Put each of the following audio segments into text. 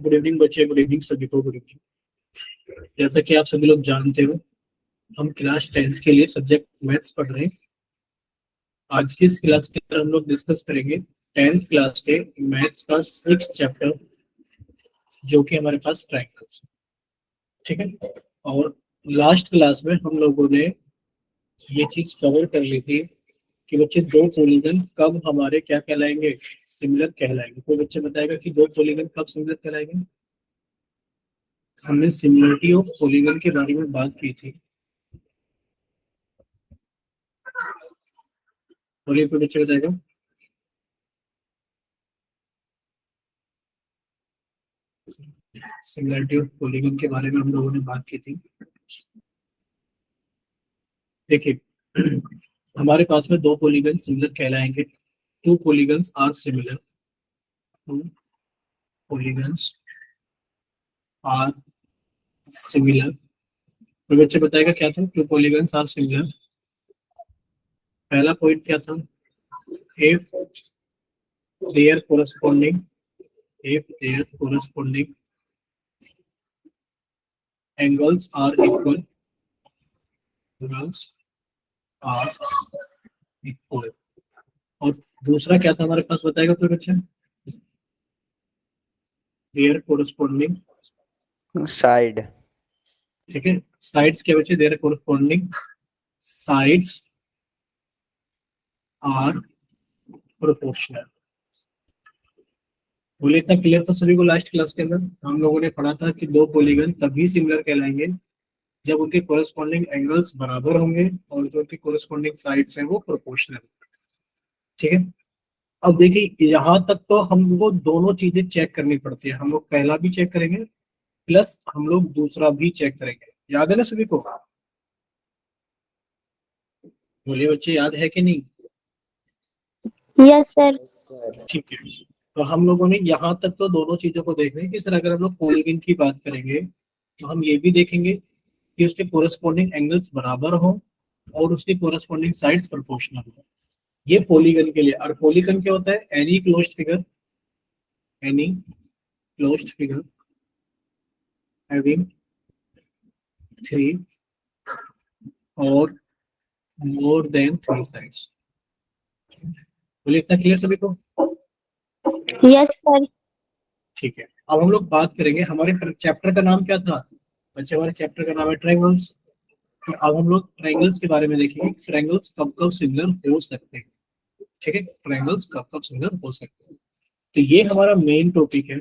Good evening बच्चे, good evening सभी को, गुड इवनिंग। जैसा कि आप सभी लोग जानते हो, हम क्लास 10th के लिए सब्जेक्ट मैथ्स पढ़ रहे हैं। आज की इस क्लास के अंदर हम लोग डिस्कस करेंगे 10th क्लास के मैथ्स का 6th चैप्टर, जो कि हमारे पास ट्रायंगल्स, ठीक है। और लास्ट क्लास में हम लोगों ने ये चीज कवर कर ली थी कि बच्चे दो पॉलीगन कब हमारे क्या कहलाएंगे, सिमिलर कहलाएंगे। कोई बच्चे बताएगा कि दो पॉलीगन कब सिमिलर कहलाएंगे। हमने सिमिलरिटी ऑफ पॉलीगन के बारे में बात की थी। बोलिए, कोई बच्चे बताएगा। सिमिलरिटी ऑफ पॉलीगन के बारे में हम लोगों ने बात की थी। देखिए हमारे पास में दो पॉलीगन सिमिलर कहलाएंगे। Two polygons are similar, two polygons are similar. तो बच्चे बताएगा क्या था टू पॉलीगन्स आर सिमिलर। पहला पॉइंट क्या था, if their corresponding, if their corresponding angles are equal, angles are equal। और दूसरा क्या था हमारे पास, बताएगा कोई बच्चा। देयर कोरस्पॉन्डिंग साइड, ठीक है। साइड्स क्या बच्चे, their corresponding sides are proportional. बोले इतना क्लियर तो सभी को। लास्ट क्लास के अंदर हम लोगों ने पढ़ा था कि दो पॉलीगन तभी सिमिलर कहलाएंगे जब उनके कोरस्पॉन्डिंग एंगल्स बराबर होंगे और जो उनकी कोरस्पॉन्डिंग साइड्स हैं वो प्रोपोर्शनल, ठीक है। अब देखिए यहाँ तक तो हम लोग को दोनों चीजें चेक करनी पड़ती है। हम लोग पहला भी चेक करेंगे प्लस हम लोग दूसरा भी चेक करेंगे। याद है ना सभी को। बोलिए बच्चे, याद है कि नहीं। Yes sir. ठीक है, तो हम लोगों ने यहाँ तक तो दोनों चीजों को देखना है कि सर अगर हम लोग पॉलीगन की बात करेंगे तो हम ये भी देखेंगे कि उसके कोरस्पॉन्डिंग एंगल्स बराबर हो और उसकी कोरस्पॉन्डिंग साइड्स प्रोपोर्शनल हो। ये पॉलीगन के लिए। और पॉलीगन क्या होता है, any closed figure, any closed figure having three or more than three sides। बोलिए इतना क्लियर सभी को। Yes sir. ठीक है, अब हम लोग बात करेंगे, हमारे चैप्टर का नाम क्या था बच्चे, हमारे चैप्टर का नाम है ट्रायंगल्स। तो अब हम लोग ट्रायंगल्स के बारे में देखेंगे, ट्रायंगल्स कब कब सिमिलर हो सकते हैं, ठीक है। ट्रायंगल्स कब कब सिमिलर हो सकते हैं, तो ये हमारा मेन टॉपिक है,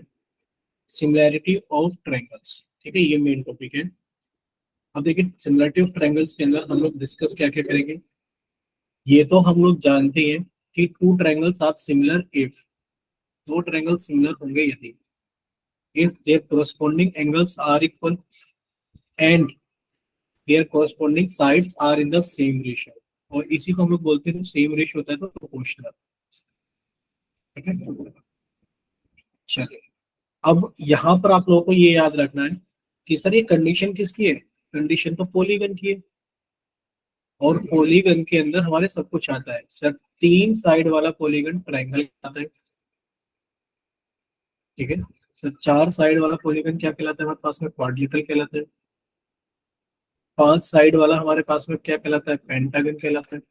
सिमिलैरिटी ऑफ ट्रायंगल्स, ठीक है। ये मेन टॉपिक है। अब देखिए सिमिलरिटी ऑफ ट्रायंगल्स के अंदर हम लोग डिस्कस क्या क्या करेंगे। ये तो हम लोग जानते हैं कि two triangles are similar if, दो ट्रायंगल सिमिलर होंगे यदि, if their corresponding angles are equal and their corresponding sides are in the same ratio. और इसी को हम लोग बोलते हैं, सेम रेशियो होता है तो प्रोपोर्शनल, ठीक है। चलिए, अब यहाँ पर आप लोगों को ये याद रखना है कि सर ये कंडीशन किसकी है, कंडीशन तो पॉलीगन की है। और पॉलीगन के अंदर हमारे सब कुछ आता है सर। तीन साइड वाला पॉलीगन ट्रायंगल आता है, ठीक है सर। चार साइड वाला पॉलीगन क्या कहलाता है हमारे पास में, क्वाड्रिलेटरल कहलाता है। पांच साइड वाला हमारे पास में क्या कहलाता है, पेंटागन कहलाता है।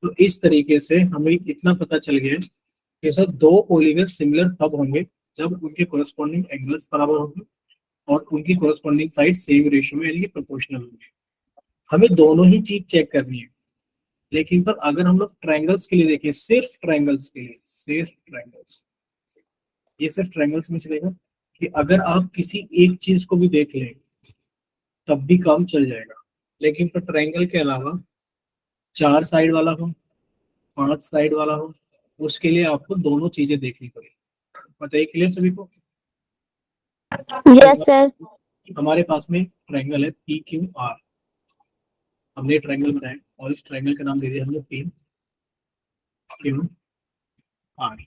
तो इस तरीके से हमें इतना पता चल गया कि सर दो पॉलीगन सिमिलर तब होंगे जब उनके कोरस्पॉन्डिंग एंगल्स बराबर होंगे और उनकी कोरस्पॉन्डिंग साइड सेम रेशियो में यानी कि प्रोपोर्शनल होंगे। हमें दोनों ही चीज चेक करनी है। लेकिन पर अगर हम लोग ट्रायंगल्स के लिए देखें, सिर्फ ट्रायंगल्स के लिए, सिर्फ ट्रायंगल्स, ये सिर्फ ट्रायंगल्स में चलेगा कि अगर आप किसी एक चीज को भी देख लें तब भी काम चल जाएगा। लेकिन पर ट्रायंगल के अलावा चार साइड वाला हो, पांच साइड वाला हो, उसके लिए आपको दोनों चीजें देखनी पड़ेगी। बताइए क्लियर सभी को। Yes sir. हमारे पास में ट्रायंगल है पी क्यू आर, हमने ट्रायंगल बनाया और इस ट्रायंगल का नाम दे दिया हमने पी क्यू आर।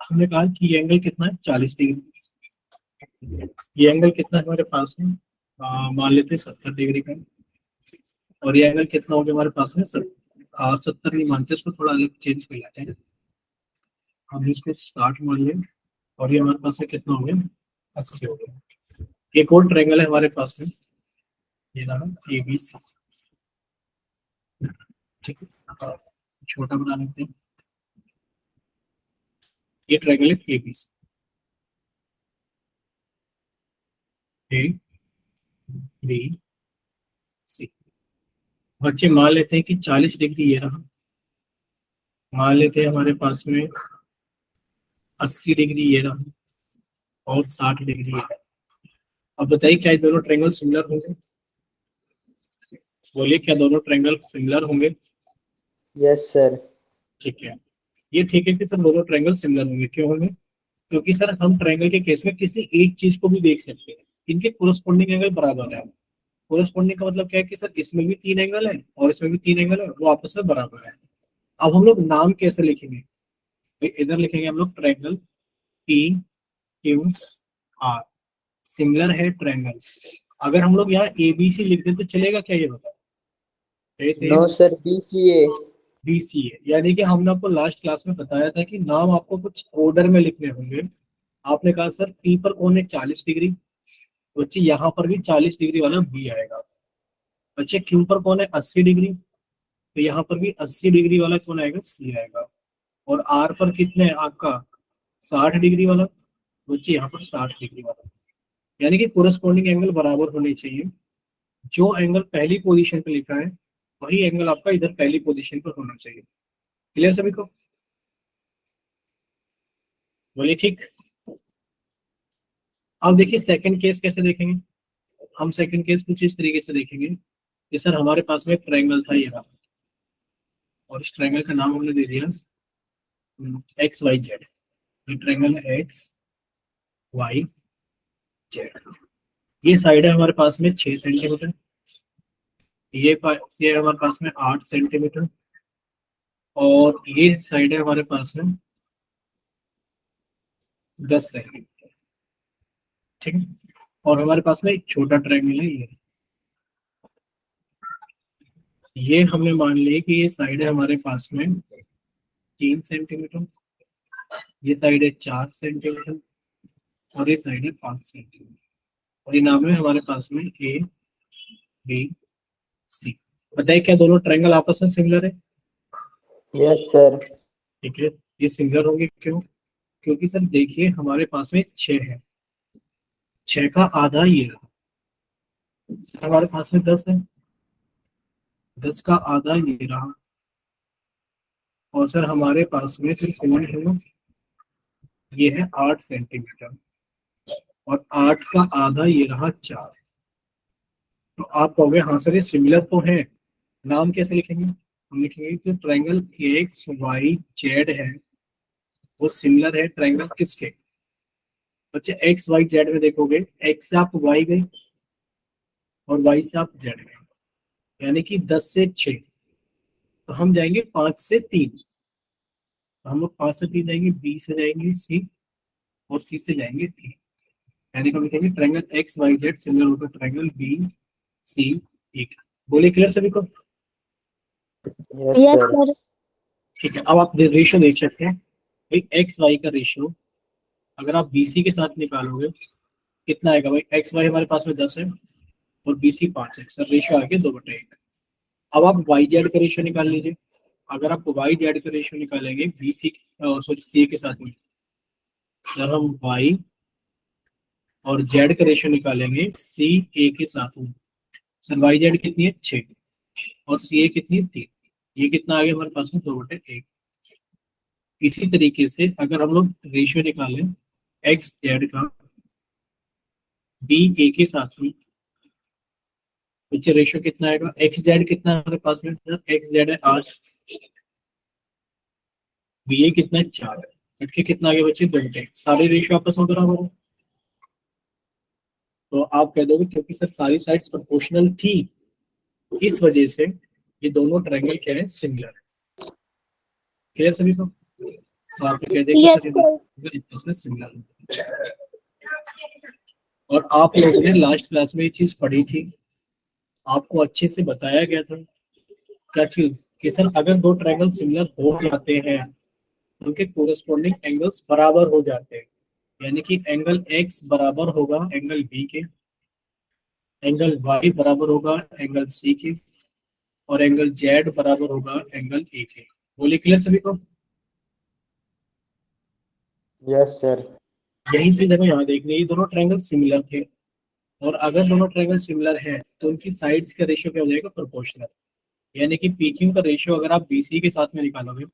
हमने कहा कि ये एंगल कितना है, 40 डिग्री। ये एंगल कितना है हमारे पास में, मान लेते हैं 70 डिग्री का। और ये एंगल कितना हो गया हमारे पास में, 70 नहीं मानते, इसको थोड़ा अलग चेंज कर लेते हैं। हम इसको 60 मान लें और ये हमारे पास में कितना हो गया, 80 हो गया। एक और ट्रायंगल है हमारे पास में, ये रहा ABC। ठीक है, छोटा बना लेते हैं। ये ट्रायंगल है ABC, ABC। बच्चे मान लेते हैं कि 40 डिग्री ये रहा, मान लेते हैं हमारे पास में 80 डिग्री ये रहा और 60 डिग्री ये रहा। अब बताइए क्या ये दोनों ट्रायंगल सिमिलर होंगे? बोलिए क्या दोनों ट्रायंगल सिमिलर होंगे? Yes sir. ठीक है, ये ठीक है कि सर दोनों ट्रायंगल सिमिलर होंगे। क्यों होंगे? क्योंकि सर हम ट्रायंगल के केस में किसी एक चीज को भी देख सकते हैं, इनके कोरस्पॉन्डिंग एंगल बराबर है। कोरस्पॉन्डिंग का मतलब क्या है कि सर इसमें भी 3 एंगल है और इसमें भी 3 एंगल है, वो आपस में बराबर है। अब हम लोग नाम कैसे लिखेंगे? तो इधर लिखेंगे हम लोग ट्रायंगल PQR, सिमिलर है ट्रायंगल। अगर हम लोग यहाँ ABC लिख दें तो चलेगा क्या, ये बताओ? ऐसे नो सर, BCA। BCA, यानी कि हमने आपको लास्ट क्लास में बताया था कि नाम आपको कुछ ऑर्डर में लिखने होंगे। आपने कहा सर P पर कौन है 40 डिग्री, बच्चे यहाँ पर भी 40 डिग्री वाला B आएगा। बच्चे Q पर कौन है 80 डिग्री, तो यहाँ पर भी 80 डिग्री वाला कौन आएगा, C आएगा। और R पर कितने है आपका 60 डिग्री वाला, बच्चे यहाँ पर 60 डिग्री वाला। यानी कि कोरस्पॉन्डिंग एंगल बराबर होने चाहिए। जो एंगल पहली पोजीशन पे लिखा है वही एंगल आपका इधर पहली पोजीशन पर होना चाहिए। क्लियर सभी को? बोलिए ठीक। अब देखिए सेकंड केस कैसे देखेंगे हम। सेकंड केस कुछ इस तरीके से देखेंगे कि सर हमारे पास में एक ट्रायंगल था ये रहा, और इस ट्रायंगल का नाम हमने दे दिया XYZ। ये ट्रायंगल है XYZ। ये साइड है हमारे पास में 6 सेंटीमीटर, ये हमारे पास में 8 सेंटीमीटर, और ये साइड है हमारे पास में 10 सेंटीमीटर। ठीक है, और हमारे पास में एक छोटा ट्रायंगल है ये हमने मान लिया कि ये साइड है हमारे पास में 3 सेंटीमीटर, ये साइड है 4 सेंटीमीटर, और ये साइड है 5 सेंटीमीटर, और ये नाम है हमारे पास में ABC। बताइए क्या दोनों ट्रायंगल आपस में सिमिलर है? Yes sir. ठीक है, ये सिमिलर होंगे क्यों? क्योंकि सर देखिए हमारे पास में 6 है, 6 का आधा ये रहा। सर हमारे पास में 10 है, 10 का आधा ये रहा, और सर हमारे पास में फिर कौन है, ये है 8 सेंटीमीटर, और 8 का आधा ये रहा 4। तो आप कहोगे हाँ सर ये सिमिलर तो है, नाम कैसे लिखेंगे? हम लिखेंगे कि ट्रायंगल XYZ है वो सिमिलर है ट्रायंगल किसके? बच्चे XYZ में देखोगे X से आप Y गए और Y से आप Z गए, यानी कि 10 से 6, तो हम जाएंगे 5 से 3। तो हम लोग 5 से 3 जाएंगे, B से जाएंगे C, और C से जाएंगे D। यानी कि हम लिखेंगे ट्रायंगल XYZ सिमिलर होगा ट्रायंगल BCE। बोलिए क्लियर सभी को? Yes yes sir. सर। ठीक है, अब आप रेशियो देख सकते हैं। एक XY का रेशियो अगर आप BC के साथ निकालोगे कितना आएगा भाई? XY हमारे पास में 10 है और BC 5 है, सर रेशियो आ गया 2/1। अब आप YZ का रेशियो निकाल लीजिए। अगर आप YZ का रेशियो निकालेंगे BC सॉरी C के साथ में, सर हम Y और Z का रेशियो निकालेंगे CA के साथ में, सर YZ कितनी है 6 और CA कितनी है 3। ये कितना आ गया हमारे पास में 2/1। इसी तरीके से अगर हम लोग रेशियो निकालें XZ का BA के साथ में, पीछे रेशियो कितना आएगा? XZ कितना है हमारे पास में? XZ है 8, BA कितना है 4 है, कट के कितना आ गया बच्चे 2/1। सारे रेशियो आपस में बराबर है, तो आप कह दोगे क्योंकि सर सारी साइड्स प्रोपोर्शनल थी इस वजह से ये दोनों ट्रायंगल क्या है, सिमिलर है। क्लियर सभी को? तो आप कह दें कि यस सर ये सर। दोनों आपस में सिमिलर है। और आप लोगों ने लास्ट क्लास में ये चीज पढ़ी थी, आपको अच्छे से बताया गया था क्या चीज, कि सर अगर दो ट्रायंगल सिमिलर हो जाते हैं उनके कोरस्पॉन्डिंग एंगल्स बराबर हो जाते हैं, यानी कि एंगल एक्स बराबर होगा एंगल बी के, एंगल वाई बराबर होगा एंगल सी के, और एंगल जेड बराबर होगा एंगल ए के। बोलिए क्लियर सभी को? Yes sir. यही चीज हमें यहाँ देखनी है, ये दोनों ट्रायंगल सिमिलर थे, और अगर दोनों ट्रायंगल सिमिलर है तो उनकी साइड्स का रेशियो क्या हो जाएगा? प्रोपोर्शनल। यानी कि पीक्यू का रेशियो अगर आप बीसी के साथ में निकालोगे,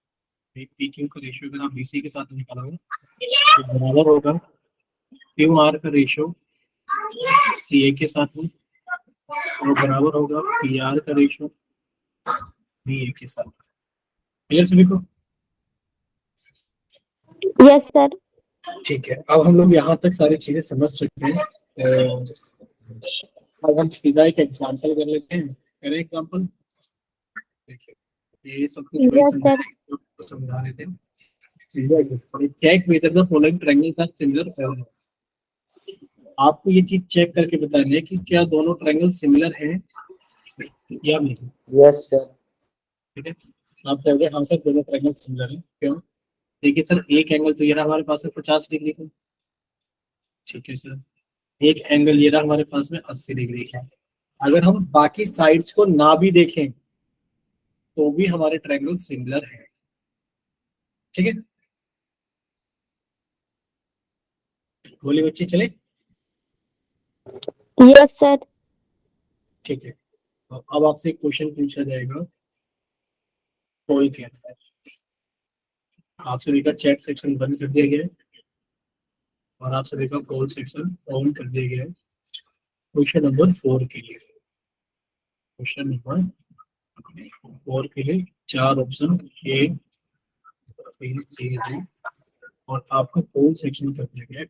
पीक्यू का रेशियो अगर आप बीसी के साथ में निकालोगे तो बराबर होगा क्यू आर का रेशियो सी ए के साथ में, और बराबर होगा पी आर का रेशियो बी ए के साथ। क्लियर सभी को? Yes sir. ठीक है, अब हम लोग यहाँ तक सारी चीजें समझ चुके हैं। अब हम सीधा एक एग्जाम्पल कर लेते हैं। करें एग्जाम्पल? देखिए ये सब कुछ वही Yes, sir. समझा रहे थे। सीधा check whether the following triangles are similar. आपको ये चीज चेक करके बतानी है कि क्या दोनों ट्रायंगल सिमिलर हैं या नहीं। Yes sir. ठीक है, आप कहोगे हाँ सर दोनों ट्रायंगल सिमिलर हैं। क्यों? देखिए सर, एक एंगल तो ये रहा हमारे पास है 50 डिग्री का, ठीक है सर। एक एंगल ये रहा हमारे पास में 80 डिग्री का। अगर हम बाकी साइड्स को ना भी देखें तो भी हमारे ट्रायंगल सिमिलर है। ठीक है, बोलिए बच्चे चले। Yes sir. ठीक है, तो अब आपसे एक क्वेश्चन पूछा जाएगा पोल के अंदर। आप सभी का चैट सेक्शन बंद कर दिया गया है और आप सभी का पोल सेक्शन ऑन कर दिया गया है क्वेश्चन नंबर 4 के लिए। क्वेश्चन नंबर 4 के लिए 4 option A B C D, और आपको पोल सेक्शन कर दिया गया है।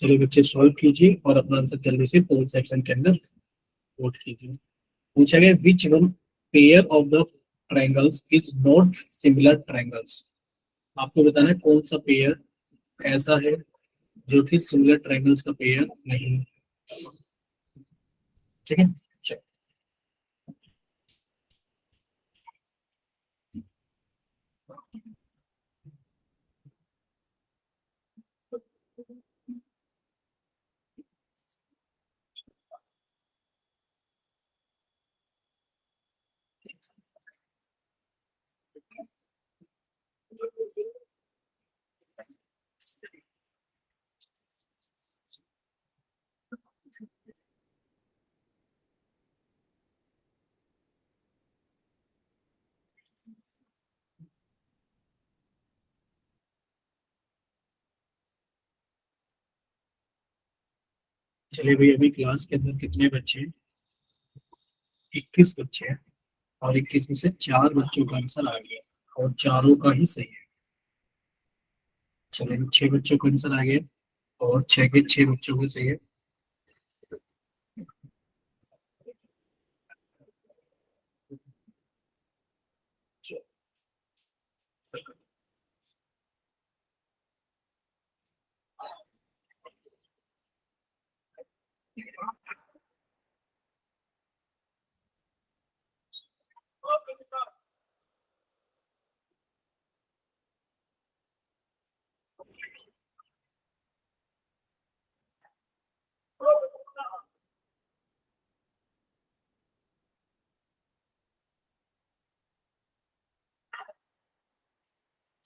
चलिए बच्चे सॉल्व कीजिए और अपना आंसर जल्दी से पोल सेक्शन के अंदर वोट कीजिए। पूछा गया which one pair of the triangles is not similar triangles. आपको बताना है कौन सा पेयर ऐसा है जो कि सिमिलर ट्रायंगल्स का पेयर नहीं है। ठीक है, चलो। चलिए भाई, अभी क्लास के अंदर कितने बच्चे हैं? 21 बच्चे हैं, और 21 में से 4 बच्चों का आंसर आ गया और चारों का ही सही है। चलिए 6 बच्चों का आंसर आ गया और 6 के 6 बच्चों का सही है।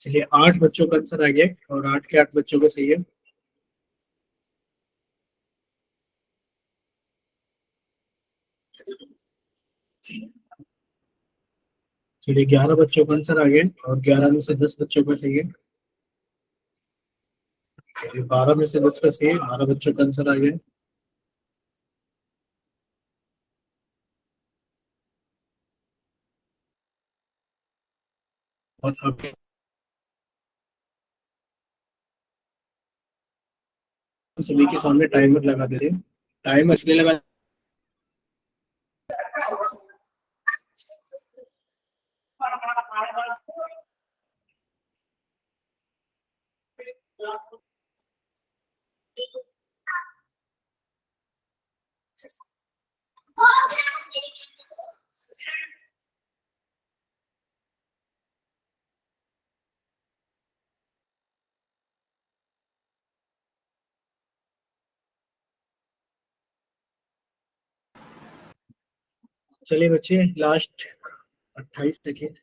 चलिए 8 बच्चों का आंसर आ गया और 8 के 8 बच्चों का सही है। चलिए 11 बच्चों का आंसर आ गया और 11 में से 10 बच्चों का सही है। चलिए 12 में से 10 का सही है, 12 बच्चों का आंसर आ गया। और अब सभी के सामने टाइमर लगा दे रहे हैं। टाइम इसलिए लगा चलिए बच्चे, लास्ट 28 सेकेंड।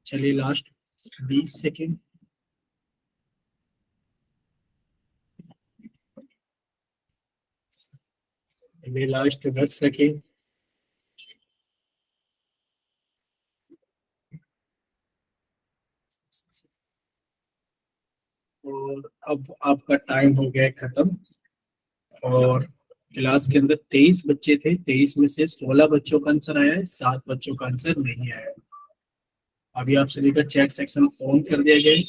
चलिए लास्ट 20 सेकेंड। चलिए लास्ट 10 सेकेंड। और अब आपका टाइम हो गया है खत्म। और क्लास के अंदर 23 बच्चे थे, 23 में से 16 बच्चों का आंसर आया है, 7 बच्चों का आंसर नहीं आया है। अभी आप सभी का चैट सेक्शन ऑन कर दिया गया है।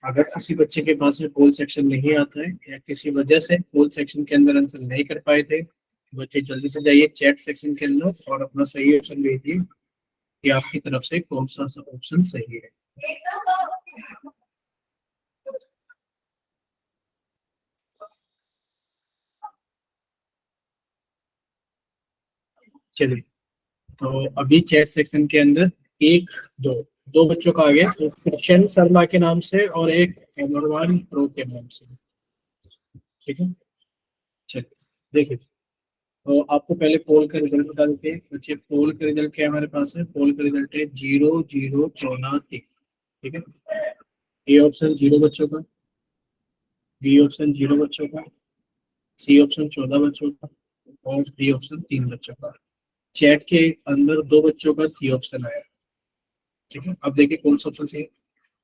अगर किसी बच्चे के पास में पोल सेक्शन नहीं आता है या किसी वजह से पोल सेक्शन के अंदर आंसर नहीं कर पाए थे, बच्चे जल्दी से जाइए चैट सेक्शन के अंदर और अपना सही ऑप्शन भेजिए कि आपकी तरफ से कौन सा ऑप्शन सही है। चलिए, तो अभी चैट सेक्शन के अंदर एक दो दो बच्चों का आ गया, एक कृष्ण शर्मा के नाम से और एक अमरवान प्रो के नाम से। ठीक है, चलिए देखिए। तो आपको पहले पोल का रिजल्ट बता देते हैं बच्चे। पोल का रिजल्ट क्या है हमारे पास है? पोल का रिजल्ट है 0 0 64। ठीक है, ए ऑप्शन 0 बच्चों का, बी ऑप्शन 0 बच्चों का, सी ऑप्शन 14 बच्चों का और डी ऑप्शन 3 बच्चों का। चैट के अंदर 2 बच्चों का सी ऑप्शन आया। ठीक है, अब देखिए कौन सा ऑप्शन सही है।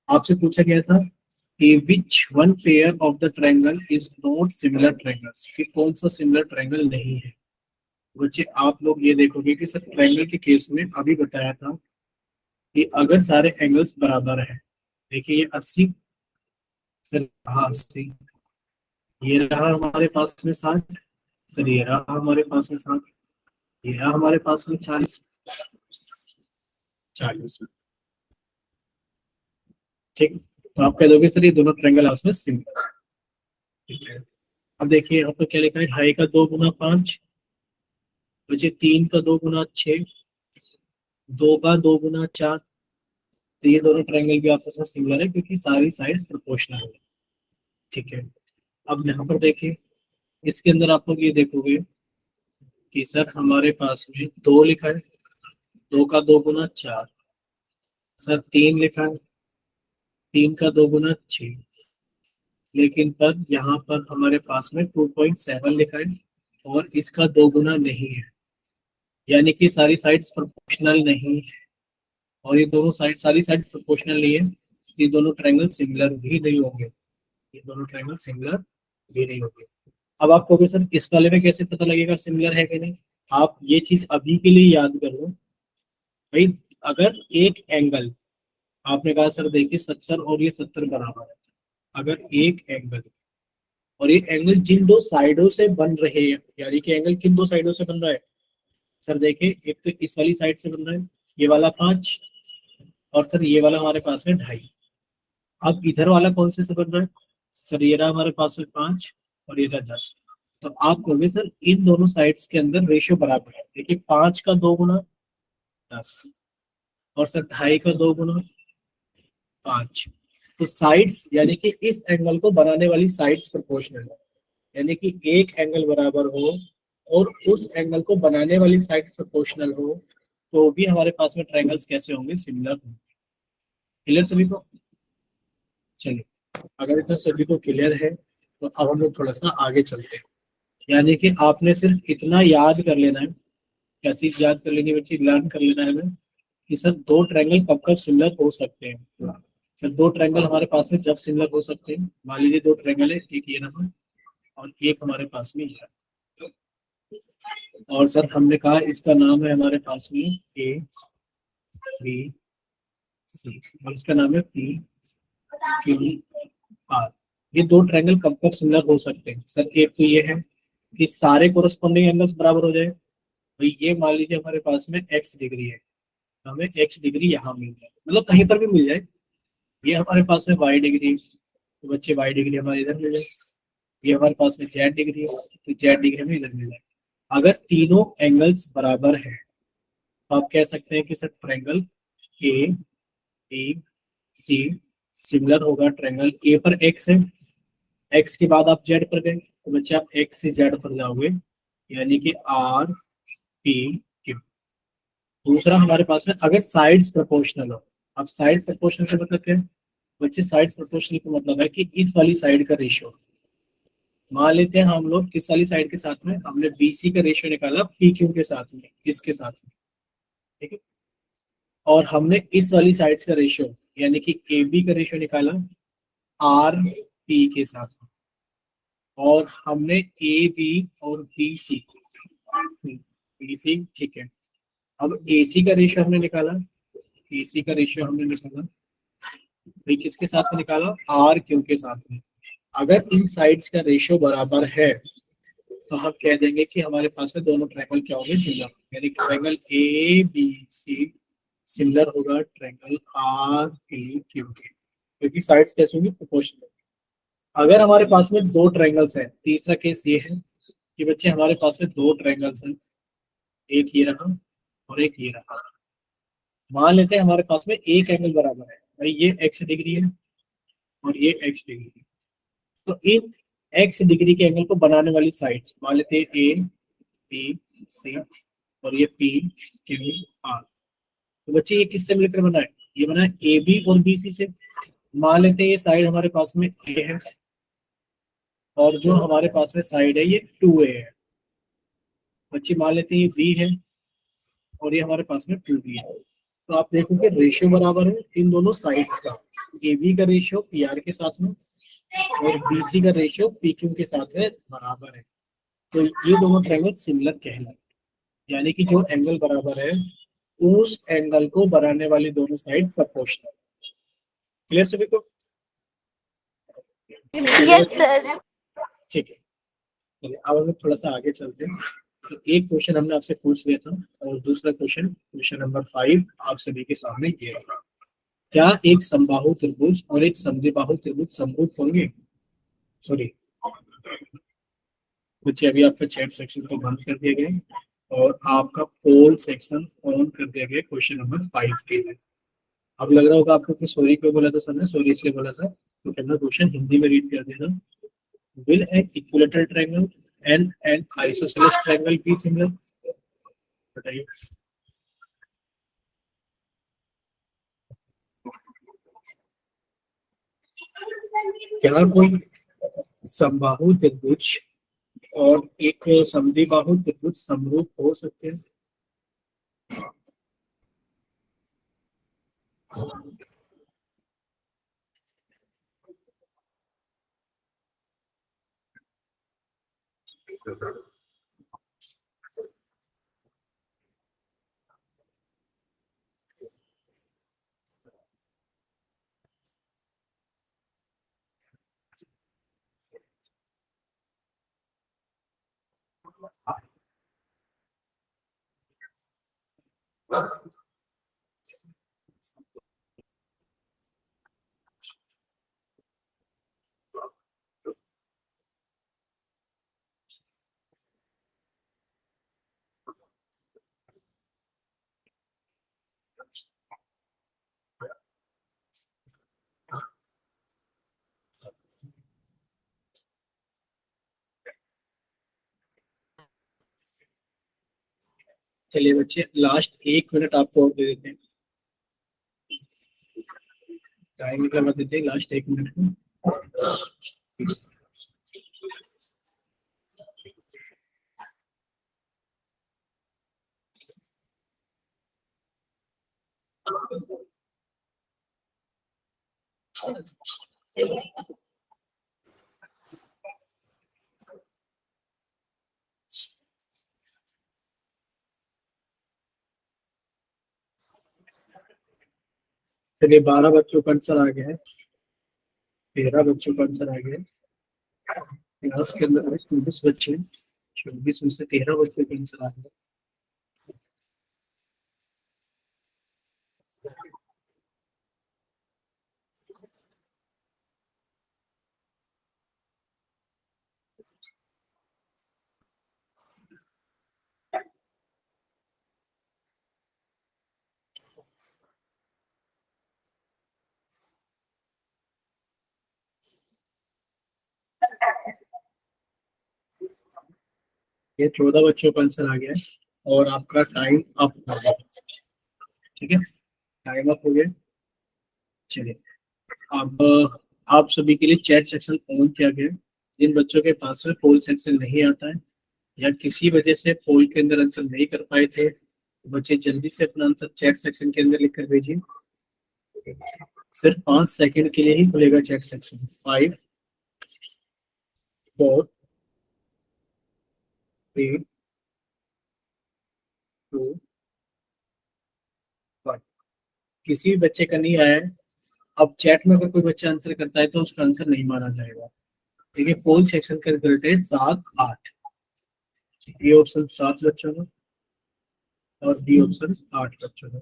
आपसे पूछा गया था कि which one pair of the triangle is not similar triangles, कि कौन सा सिमिलर ट्रायंगल नहीं है। बच्चे आप लोग ये देखोगे कि सर ट्रायंगल के केस में अभी बताया था कि अगर सारे एंगल्स बराबर हैं, देखिए ये 80, सर हाँ 80, ये रहा हमारे पास में 60, सर ये रहा हमारे पास में 60, ये रहा हमारे पास में 40, 40। ठीक, तो आप कह दोगे सर ये दोनों ट्रायंगल आपस में सिमिलर। ठीक है, अब देखिए आपको क्या लिखा है, 2.5 का 2 गुना 5, बचे 3 का 2 गुना 6, 2 का 2 गुना 4। तो ये दोनों ट्रायंगल भी आपस में सिमिलर है क्योंकि सारी साइड्स प्रोपोर्शनल है। ठीक है, अब यहाँ पर देखिए, इसके अंदर आप लोग ये देखोगे कि सर हमारे पास में 2 लिखा है, 2 का 2 गुना 4, सर 3 लिखा है, 3 का 2 गुना 6, लेकिन पर यहाँ पर हमारे पास में 2.7 लिखा है और इसका 2 गुना नहीं है, यानी कि सारी साइड्स प्रोपोर्शनल नहीं है। और ये दोनों साइड सारी साइड्स प्रोपोर्शनल नहीं है, ये दोनों ट्रायंगल सिमिलर भी नहीं होंगे, ये दोनों ट्रायंगल सिमिलर भी नहीं होंगे। अब आप कहोगे सर इस वाले में कैसे पता लगेगा सिमिलर है कि नहीं। आप ये चीज अभी के लिए याद कर लो भाई। अगर एक एंगल, आपने कहा सर देखिए 70 और ये 70 बराबर है, अगर एक एंगल और ये एंगल जिन 2 साइडों से बन रहे हैं, यानी कि एंगल किन 2 साइडों से बन रहा है, सर देखिए एक तो इस वाली साइड से बन रहा है, ये वाला 5, और सर ये वाला हमारे पास में 2.5। अब इधर वाला कौन से बन रहा है, सर ये रहा हमारे पास में 5 और ये रहा 10। तो आप कहोगे सर इन दोनों साइड्स के अंदर रेशियो बराबर है। देखिए 5 का 2 गुना 10 और सर 2.5 का 2 गुना 5। तो साइड्स यानी कि इस एंगल को बनाने वाली साइड्स प्रोपोर्शनल है, यानी कि एक एंगल बराबर हो और उस एंगल को बनाने वाली साइड्स प्रोपोर्शनल हो, तो भी हमारे पास में ट्रायंगल्स कैसे होंगे, सिमिलर होंगे। क्लियर सभी को? चलिए, अगर इतना सभी को क्लियर है तो अब हम लोग थोड़ा सा आगे चलते हैं। यानी कि आपने सिर्फ इतना याद कर लेना है। क्या चीज याद कर लेनी बच्ची, लर्न कर लेना है हमें कि सर 2 ट्रायंगल कब कब सिमिलर हो सकते हैं। सर 2 ट्रायंगल हमारे पास में जब सिमिलर हो सकते हैं, मान लीजिए 2 ट्रायंगल है, एक ये रहा और एक हमारे पास में ये है। और सर हमने कहा इसका नाम है हमारे पास में ए बी सी और इसका नाम है पी क्यू आर। ये 2 ट्रायंगल कब कब सिमिलर हो सकते हैं? सर एक तो ये है कि सारे कोरस्पॉन्डिंग एंगल्स बराबर हो जाए। भाई ये मान लीजिए हमारे पास में x डिग्री है, तो हमें x डिग्री यहाँ मिल जाए, मतलब कहीं पर भी मिल जाए। ये हमारे पास में y डिग्री, तो बच्चे y डिग्री हमारे इधर मिल जाए। ये हमारे पास में z डिग्री है, तो z डिग्री हमें इधर मिल जाए। अगर तीनों एंगल्स बराबर है तो आप कह सकते हैं कि sir triangle A B C similar होगा। ट्रायंगल ए पर x है, x के बाद आप z पर गए, तो बच्चे आप एक्स से जेड पर जाओगे, यानी कि आर पी क्यू। दूसरा हमारे पास में अगर साइड्स प्रोपोर्शनल हो। अब साइड्स प्रोपोर्शनल का मतलब क्या है बच्चे? साइड्स प्रोपोर्शनल का मतलब है कि इस वाली साइड का रेशियो, मान लेते हैं हम लोग किस वाली साइड के साथ में, हमने बीसी का रेशियो निकाला पी क्यू के साथ में, इसके साथ में, ठीक है। और हमने इस वाली साइड्स का रेशियो यानी कि ए बी का रेशियो निकाला आर पी के साथ में। और हमने ए बी और बी सी, ठीक है। अब एसी का रेशियो हमने निकाला, एसी का रेशियो हमने निकाला भाई किसके साथ में निकाला? आर क्यू के साथ में। अगर इन साइड्स का रेशियो बराबर है तो हम कह देंगे कि हमारे पास में दोनों ट्रायंगल क्या होंगे? सिमिलर, यानी कि triangle A B C similar होगा ट्रायंगल आर पी क्यू के, क्योंकि साइड्स कैसे होंगी? प्रोपोर्शनल। अगर हमारे पास में दो ट्रायंगल्स हैं, तीसरा केस ये है कि बच्चे हमारे पास में दो ट्रायंगल्स हैं, एक ये रहा और एक ये रहा। मान लेते हैं हमारे पास में एक एंगल बराबर है, भाई ये एक्स डिग्री है और ये एक्स डिग्री है। तो इन एक्स डिग्री के एंगल को बनाने वाली साइड्स मान लेते हैं ए बी सी और ये पी क्यू आर। तो बच्चे ये किससे मिलकर बना है? ये बना है ए बी और बी सी से। मान लेते हैं ये साइड हमारे पास में ए है और जो हमारे पास में साइड है ये 2a है। बच्चे मान लेते हैं ये बी है और ये हमारे पास में 2b है। तो आप देखोगे रेशियो बराबर है इन दोनों साइड्स का, ए बी का रेशियो पी आर के साथ में और बी सी का रेशियो पी क्यू के साथ में बराबर है। तो ये दोनों ट्रायंगल सिमिलर कहलाते हैं, यानी कि जो एंगल बराबर है उस एंगल को बनाने वाली दोनों साइड प्रोपोर्शनल। क्लियर सभी को? Yes sir. ठीक है, चलिए अब हम लोग थोड़ा सा आगे चलते हैं। तो एक क्वेश्चन हमने आपसे पूछ लिया था और दूसरा क्वेश्चन, क्वेश्चन नंबर 5 आप सभी के सामने ये रहा। क्या एक समबाहु त्रिभुज और एक समद्विबाहु त्रिभुज समरूप होंगे? सॉरी बच्चे, अभी आपका चैट सेक्शन को बंद कर दिया गया और आपका पोल सेक्शन ऑन कर दिया गया क्वेश्चन नंबर 5 के लिए। अब लग रहा होगा आपको कि सॉरी क्यों बोला था सर ने? सॉरी इसलिए बोला था तो कहना क्वेश्चन हिंदी में रीड कर देना। Will an equilateral triangle and an isosceles triangle be similar? बताइए। क्या कोई समबाहु त्रिभुज और एक समद्विबाहु त्रिभुज समरूप हो सकते हैं? चलिए बच्चे, लास्ट 1 मिनट आपको और दे देते हैं, टाइम करवा देते हैं लास्ट 1 मिनट में। चलिए 12 बच्चों का आंसर आ गया है, 13 बच्चों का आंसर आ गया है। क्लास के अंदर 24 बच्चे हैं, 24 में से 13 बच्चों का आंसर आ गया। ये 14 बच्चों का आंसर आ गया है और आपका टाइम अप हो गया। ठीक है, टाइम अप हो गया। चलिए, अब आप सभी के लिए चैट सेक्शन ऑन किया गया है। जिन बच्चों के पास में पोल सेक्शन नहीं आता है या किसी वजह से पोल के अंदर आंसर नहीं कर पाए थे, बच्चे जल्दी से अपना आंसर चैट सेक्शन के अंदर लिख कर भेजिए। सिर्फ 5 सेकंड के लिए ही खुलेगा चैट सेक्शन। 5 4 3 2 1। किसी भी बच्चे का नहीं आया है, अब चैट में अगर कोई बच्चा आंसर करता है तो उसका आंसर नहीं माना जाएगा। देखिए, पोल सेक्शन का रिजल्ट है 7 8। ये ऑप्शन 7 बच्चों का और बी ऑप्शन 8 बच्चों का।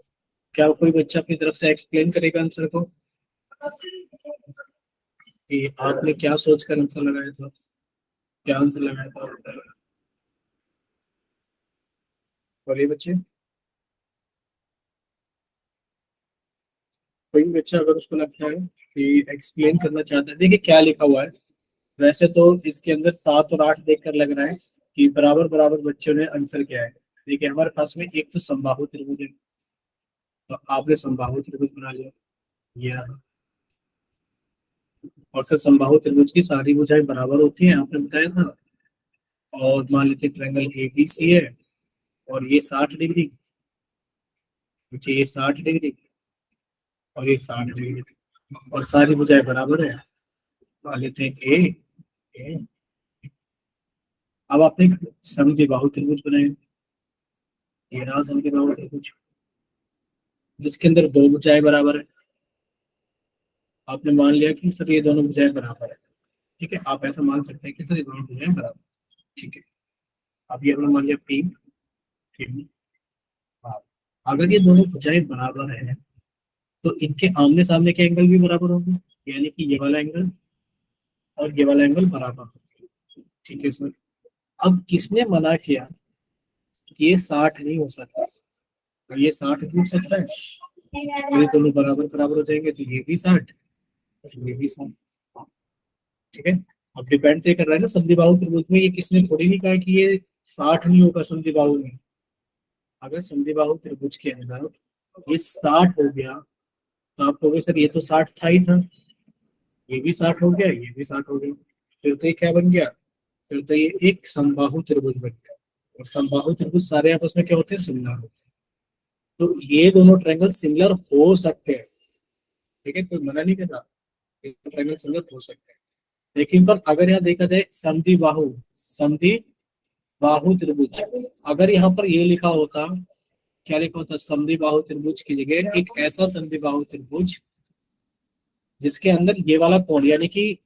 क्या कोई बच्चा अपनी तरफ से एक्सप्लेन करेगा आंसर को कि आपने क्या सोचकर आंसर लगाया था, क्या आंसर लगाया था? बोलिए बच्चे। कोई भी बच्चा अगर उसको लगता है कि एक्सप्लेन करना चाहता है, देखिए क्या लिखा हुआ है। वैसे तो इसके अंदर 7 और 8 देखकर लग रहा है कि बराबर बराबर बच्चों ने आंसर किया है। देखिए, हमारे पास में एक तो समबाहु त्रिभुज है, तो आपने समबाहु त्रिभुज बना लिया, ये रहा। और सर, समबाहु त्रिभुज की सारी भुजाएं बराबर होती हैं, आपने बताया था। और मान लीजिए ट्रायंगल ABC है और ये 60 डिग्री, देखिए ये 60 डिग्री और ये 60 डिग्री और सारी भुजाएं बराबर है। मान लेते हैं ए। अब आपने समद्विबाहु त्रिभुज बनाया, ये रहा समद्विबाहु त्रिभुज जिसके अंदर दो भुजाएं बराबर है। आपने मान लिया कि सर ये दोनों भुजाएं बराबर है। ठीक है, आप ऐसा मान सकते हैं कि सर ये दोनों भुजाएं बराबर। ठीक है, अब ये हमने मान लिया P Q R। अगर ये दोनों भुजाएं बराबर है तो इनके आमने सामने के एंगल भी बराबर होंगे, यानी कि ये वाला एंगल और ये वाला एंगल बराबर होगा। ठीक है सर, अब किसने मना किया कि ये 60 नहीं हो सकता? तो ये 60 भी हो सकता है, तो ये दोनों बराबर बराबर हो जाएंगे, तो ये भी 60 ये भी 60। ठीक है, अब डिपेंड तो ये कर रहा है ना समद्विबाहु त्रिभुज में। ये किसने थोड़ी नहीं कहा कि ये 60 नहीं होगा समद्विबाहु में। अगर समद्विबाहु त्रिभुज के अंदर ये 60 हो गया तो आप कहोगे सर ये तो 60 था ही था, ये भी 60 हो गया, ये भी 60 हो गया, फिर तो ये क्या बन गया? फिर तो ये एक समबाहु त्रिभुज बन गया। और समबाहु त्रिभुज सारे आपस में क्या होते हैं? सिमिलर होते हैं। तो ये दोनों ट्रायंगल सिमिलर हो सकते हैं। ठीक है, कोई मना नहीं कर रहा, ट्रायंगल सिमिलर हो सकते हैं। लेकिन पर अगर यहाँ देखा जाए समद्विबाहु त्रिभुज, अगर यहाँ पर ये लिखा होता, क्या लिखा होता? समद्विबाहु त्रिभुज की जगह एक ऐसा समद्विबाहु त्रिभुज जिसके अंदर ये वाला कोण, यानी कि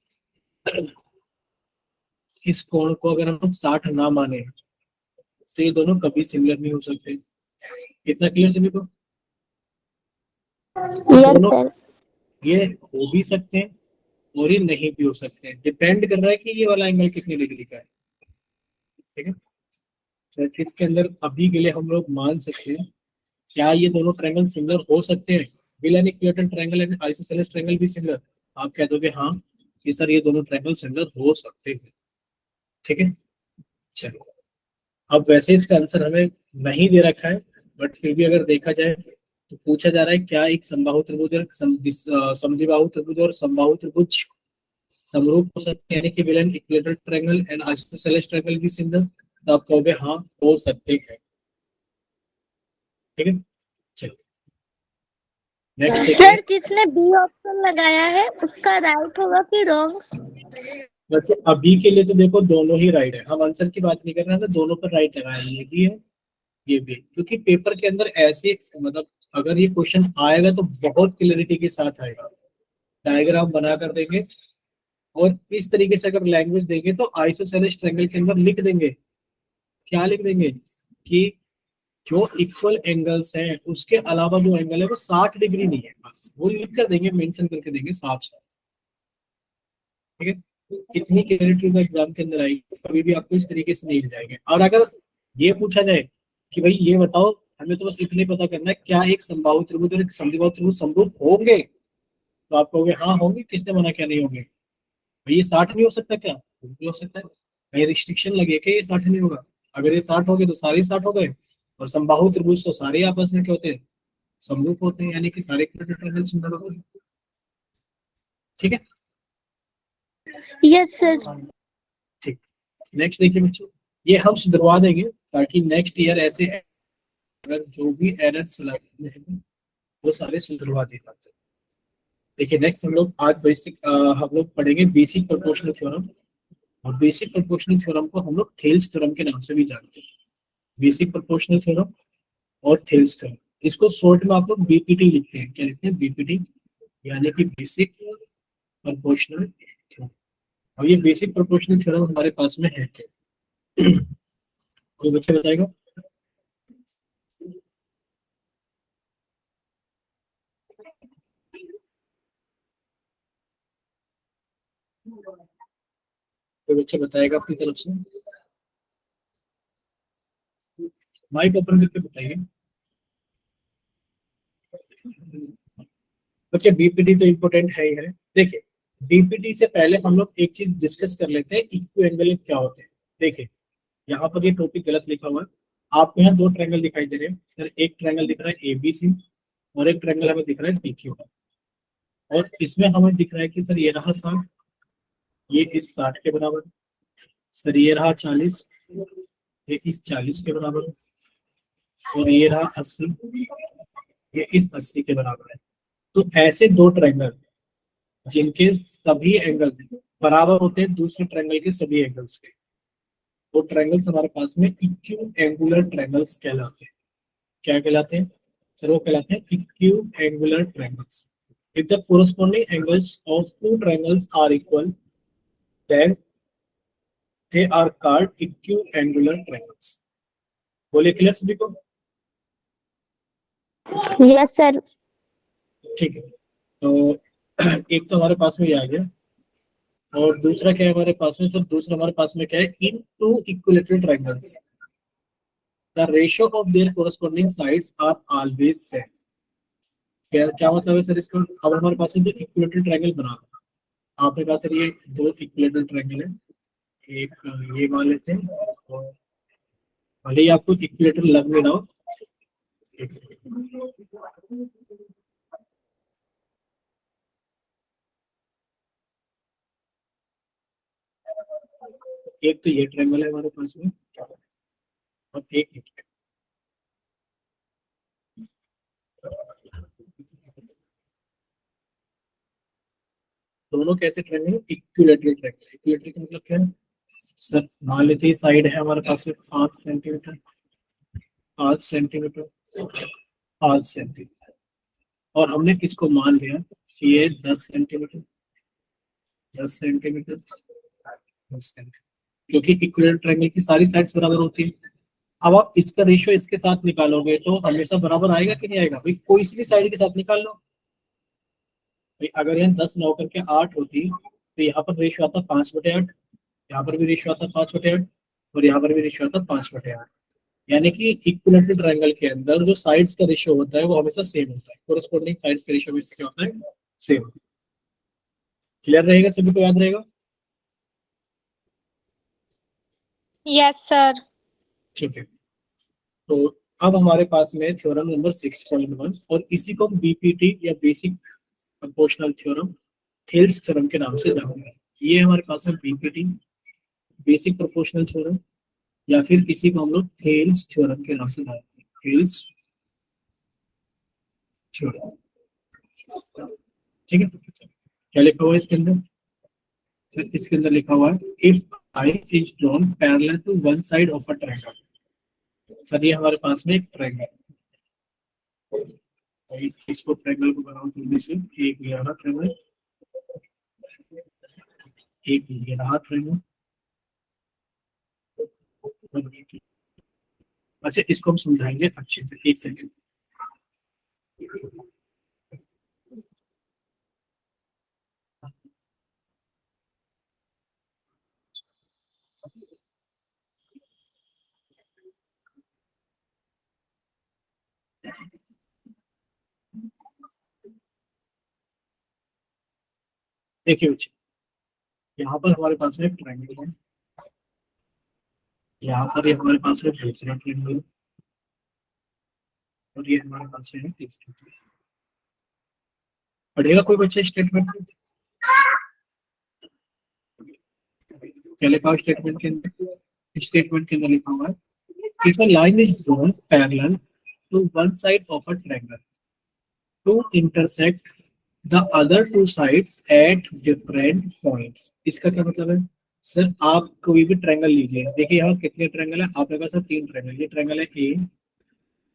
इस कोण को अगर हम 60 ना माने तो ये दोनों कभी सिमिलर नहीं हो सकते। कितना क्लियर सभी को? यस दोनों सर। ये हो भी सकते हैं और ये नहीं भी हो सकते हैं, डिपेंड कर रहा है कि ये वाला एंगल कितनी डिग्री का है। ठीक है, तो इसके अंदर अभी के लिए हम लोग मान सकते हैं क्या ये दोनों ट्रायंगल सिमिलर हो सकते हैं? Bill and equator triangle and isosceles triangle भी सिमिलर। आप कह दोगे हाँ कि सर ये दोनों ट्रायंगल सिमिलर हो सकते हैं। ठीक है, चलो, अब वैसे इसका आंसर हमें नहीं दे रखा है, बट फिर भी अगर देखा जाए तो पूछा जा रहा है क्या एक समबाहु त्रिभुज और समद्विबाहु त्रिभुज और समबाहु त्रिभुज समरूप हो सकते हैं, यानी कि bill and equator triangle and isosceles triangle भी सिमिलर? तो आप कहोगे हाँ हो सकते हैं। ठीक है, चलो नेक्स्ट सर जिसने बी ऑप्शन लगाया है उसका राइट होगा कि रॉन्ग? वैसे अभी के लिए तो देखो दोनों ही राइट है, हम आंसर की बात नहीं कर रहे हैं, तो दोनों पर राइट लगाए, ये भी है ये भी, क्योंकि पेपर के अंदर ऐसे मतलब अगर ये क्वेश्चन आएगा तो बहुत क्लियरिटी के साथ आएगा, डायग्राम बना कर देंगे और इस तरीके से अगर लैंग्वेज देंगे तो आइसोसेलेस ट्रायंगल के अंदर लिख देंगे, क्या लिख देंगे कि जो इक्वल एंगल्स हैं उसके अलावा जो एंगल है वो 60 डिग्री नहीं है, बस वो लिख कर देंगे, मेंशन करके देंगे साफ साफ। ठीक है, इतनी क्लियरिटी का एग्जाम के अंदर आएगी, कभी भी आपको इस तरीके से नहीं जाएंगे। और अगर ये पूछा जाए कि भाई ये बताओ, हमें तो बस इतने पता करना है क्या एक समबाहु त्रिभुज और एक समद्विबाहु त्रिभुज समरूप होंगे, तो आप कहोगे हाँ होंगे, किसने मना क्या नहीं होंगे? भाई ये 60 नहीं हो सकता क्या? बिल्कुल हो सकता है। ये रिस्ट्रिक्शन लगे कि ये 60 नहीं होगा? अगर ये 60 हो गए तो सारे 60 हो गए, और समबाहु त्रिभुज तो सारे आपस में क्या होते हैं, समरूप होते हैं, यानी कि सारे ट्रायंगल सिमिलर होते हैं। ठीक है, यस सर। ठीक। नेक्स्ट देखिए बच्चों, ये हम सुधरवा देंगे ताकि नेक्स्ट ईयर ऐसे अगर जो भी एरर्स लगे हैं वो सारे सुधरवा दिए जाते हैं। देखिए नेक्स्ट हम लोग आज बेसिक हम लोग पढ़ेंगे बेसिक प्रोपोर्शनल थ्योरम, और बेसिक प्रोपोर्शनल थ्योरम को हम लोग थेल्स थ्योरम के नाम से भी जानते हैं। बेसिक प्रोपोर्शनल थ्योरम और थेल्स थ्योरम, इसको शॉर्ट में आप लोग बीपीटी लिखते हैं। क्या लिखते हैं? बीपीटी, यानी कि बेसिक प्रोपोर्शनल थ्योरम। और ये बेसिक प्रोपोर्शनल थ्योरम हमारे पास में है क्या? कोई बच्चा बताएगा? कोई बच्चा बताएगा अपनी तरफ से? माइक ओपन करके बताइए बच्चे। बीपीटी तो इम्पोर्टेंट है ही है। देखिए बीपीटी से पहले हम लोग एक चीज डिस्कस कर लेते हैं, इक्वी एंगल क्या होते हैं। देखिए यहाँ पर ये टॉपिक गलत लिखा हुआ है। आपको यहाँ दो ट्रायंगल दिखाई दे रहे हैं सर, एक ट्रायंगल दिख रहा है एबीसी, और एक ट्रायंगल हमें दिख रहा है पीक्यू। और इसमें हमें दिख रहा है कि सर ये रहा 60, ये इस 60 के बराबर है। सर ये रहा 40, ये इस 40 के बराबर है। और ये रहा 80, ये इस 80 के बराबर है। तो ऐसे दो ट्रायंगल जिनके सभी एंगल बराबर होते हैं दूसरे ट्रायंगल के सभी एंगल्स के, वो ट्रायंगल्स हमारे पास में इक्यू एंगुलर ट्रायंगल्स कहलाते हैं। क्या कहलाते हैं सर? वो कहलाते हैं equiangular triangles. If the corresponding angles of two triangles are equal then they are called equiangular triangles. बोले क्लियर सभी को? Yes sir. ठीक है, तो एक तो हमारे पास में ये आ गया, और दूसरा क्या है हमारे पास में सर? दूसरा हमारे पास में क्या है? In two equilateral triangles the ratio of their corresponding sides are always same. क्या क्या मतलब है सर इसका? अब हमारे पास में दो इक्विलेटरल ट्रायंगल बना, आपके पास सर ये दो इक्विलेटरल ट्रायंगल है, एक ये मान लेते हैं, और भले ही आपको इक्विलेटर लग में ना हो। एक सेकंड। एक तो ये ट्रायंगल है हमारे पास में, और एक ये। दोनों कैसे ट्रायंगल है? Equilateral triangle. इक्विलेटरल का मतलब क्या है सर? मान लेते हैं साइड है हमारे पास में 5 सेंटीमीटर, 5 सेंटीमीटर, 5 सेंटीमीटर, और हमने किसको मान लिया कि ये 10 सेंटीमीटर, 10 सेंटीमीटर, 10 सेंटीमीटर, क्योंकि इक्विलेटरल ट्रायंगल की सारी साइड्स बराबर होती है। अब आप इसका रेशियो इसके साथ निकालोगे तो हमेशा बराबर आएगा कि नहीं आएगा? भाई कोई सी भी साइड के साथ निकाल लो। भाई अगर यहाँ 10 9 करके 8 होती तो यहाँ पर रेशियो आता 5/8, यहाँ पर भी रेशियो आता 5/8, और यहाँ पर भी रेशियो आता 5/8। यानी कि इक्विलेटरल ट्रायंगल के अंदर जो साइड्स का रेशियो होता है वो हमेशा सेम होता है, कोरस्पॉन्डिंग साइड्स का रेशियो हमेशा क्या होता है? सेम। क्लियर रहेगा सभी को? याद रहेगा? Yes sir. ठीक है, तो अब हमारे पास में थ्योरम नंबर 6.1, और इसी को हम बीपीटी या basic proportional theorem, Thales theorem के नाम से जानेंगे। ये हमारे पास में बीपीटी बेसिक प्रोपोर्शनल थ्योरम, या फिर इसी को हम लोग थेल्स थ्योरम के नाम से जानेंगे। थेल्स थ्योरम, ठीक है। क्या लिखा हुआ है इसके अंदर सर? इसके अंदर लिखा हुआ है if I is drawn parallel to one side of a triangle. Sir ये हमारे पास में एक ट्रायंगल, इसको ट्रायंगल को बनाओ जल्दी से। एक ये रहा ट्रायंगल, एक ये रहा ट्रायंगल। अच्छा इसको हम समझाएंगे अच्छे से, एक सेकंड। देखिए बच्चे, यहाँ पर हमारे पास में एक ट्रायंगल है, यहाँ पर ये हमारे पास है दूसरा ट्रायंगल और ये हमारे पास है तीसरा। पढ़ेगा कोई बच्चा स्टेटमेंट? क्या लिखा हुआ स्टेटमेंट के अंदर? स्टेटमेंट के अंदर लिखा हुआ है if a line is drawn parallel to one side of a triangle to intersect the other two sides at different points। इसका क्या मतलब है? सर आप कोई भी ट्रायंगल लीजिए, देखिए यहाँ कितने ट्रायंगल है आपके पास? तीन ट्रायंगल। ये ट्रायंगल है ए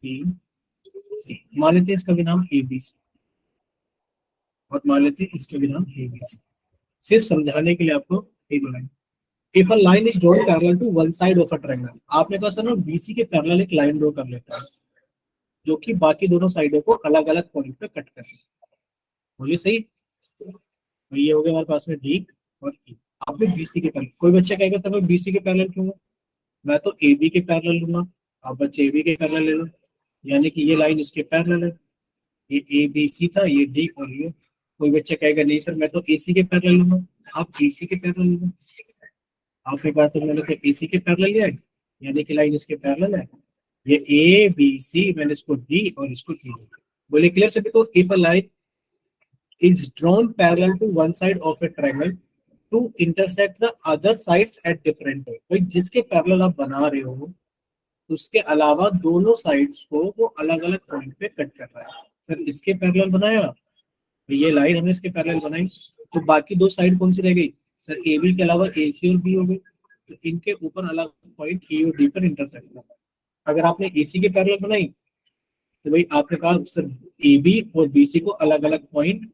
बी सी, मान लेते हैं इसका भी नाम ए बी सी और मान लेते हैं इसका भी नाम ए बी सी। सिर्फ समझाने के लिए आपको ए बनाएं। If a line is drawn parallel to one side of a triangle, आपने कहा सर ना बीसी के पैरेलल एक लाइन ड्रॉ कर लेता है जो कि बाकी दोनों साइडों को अलग अलग पॉइंट पे कट कर सकता है। बोलिए सही? तो ये हो गया हमारे पास में डी और ई। आपने बीसी के पैरेलल, कोई बच्चा कहेगा सर मैं बीसी के पैरेलल क्यों? मैं तो ए बी के पैरेलल लूंगा। आप बच्चे ए बी के पैरेलल ले लो, यानी कि ये लाइन इसके पैरेलल है। ये ए बी सी था, ये डी और ये। कोई बच्चा कहेगा नहीं सर मैं तो ए सी के पैरेलल लूंगा। आप बीसी के पैरेलल लूंगा। आपके पास तो मैंने तो एसी के पैरेलल लिया है, यानी कि लाइन इसके पैरेलल है। ये ए बी सी, मैंने इसको डी और इसको ई। बोले क्लियर सभी को? If a line is drawn parallel to one side of a triangle to intersect the other sides at different point, भाई जिसके पैरेलल आप बना रहे हो उसके अलावा दोनों साइड्स को वो अलग अलग पॉइंट पे कट कर रहा है। सर इसके पैरेलल बनाया, तो ये लाइन हमने इसके पैरेलल बनाई, तो बाकी दो साइड कौन सी रह गई? सर ए बी के अलावा ए सी और बी हो गए, तो इनके ऊपर अलग पॉइंट ए और डी पर इंटरसेक्ट होगा। अगर आपने ए सी के पैरेलल बनाई तो भाई आपने कहा सर ए बी और बी सी को अलग अलग पॉइंट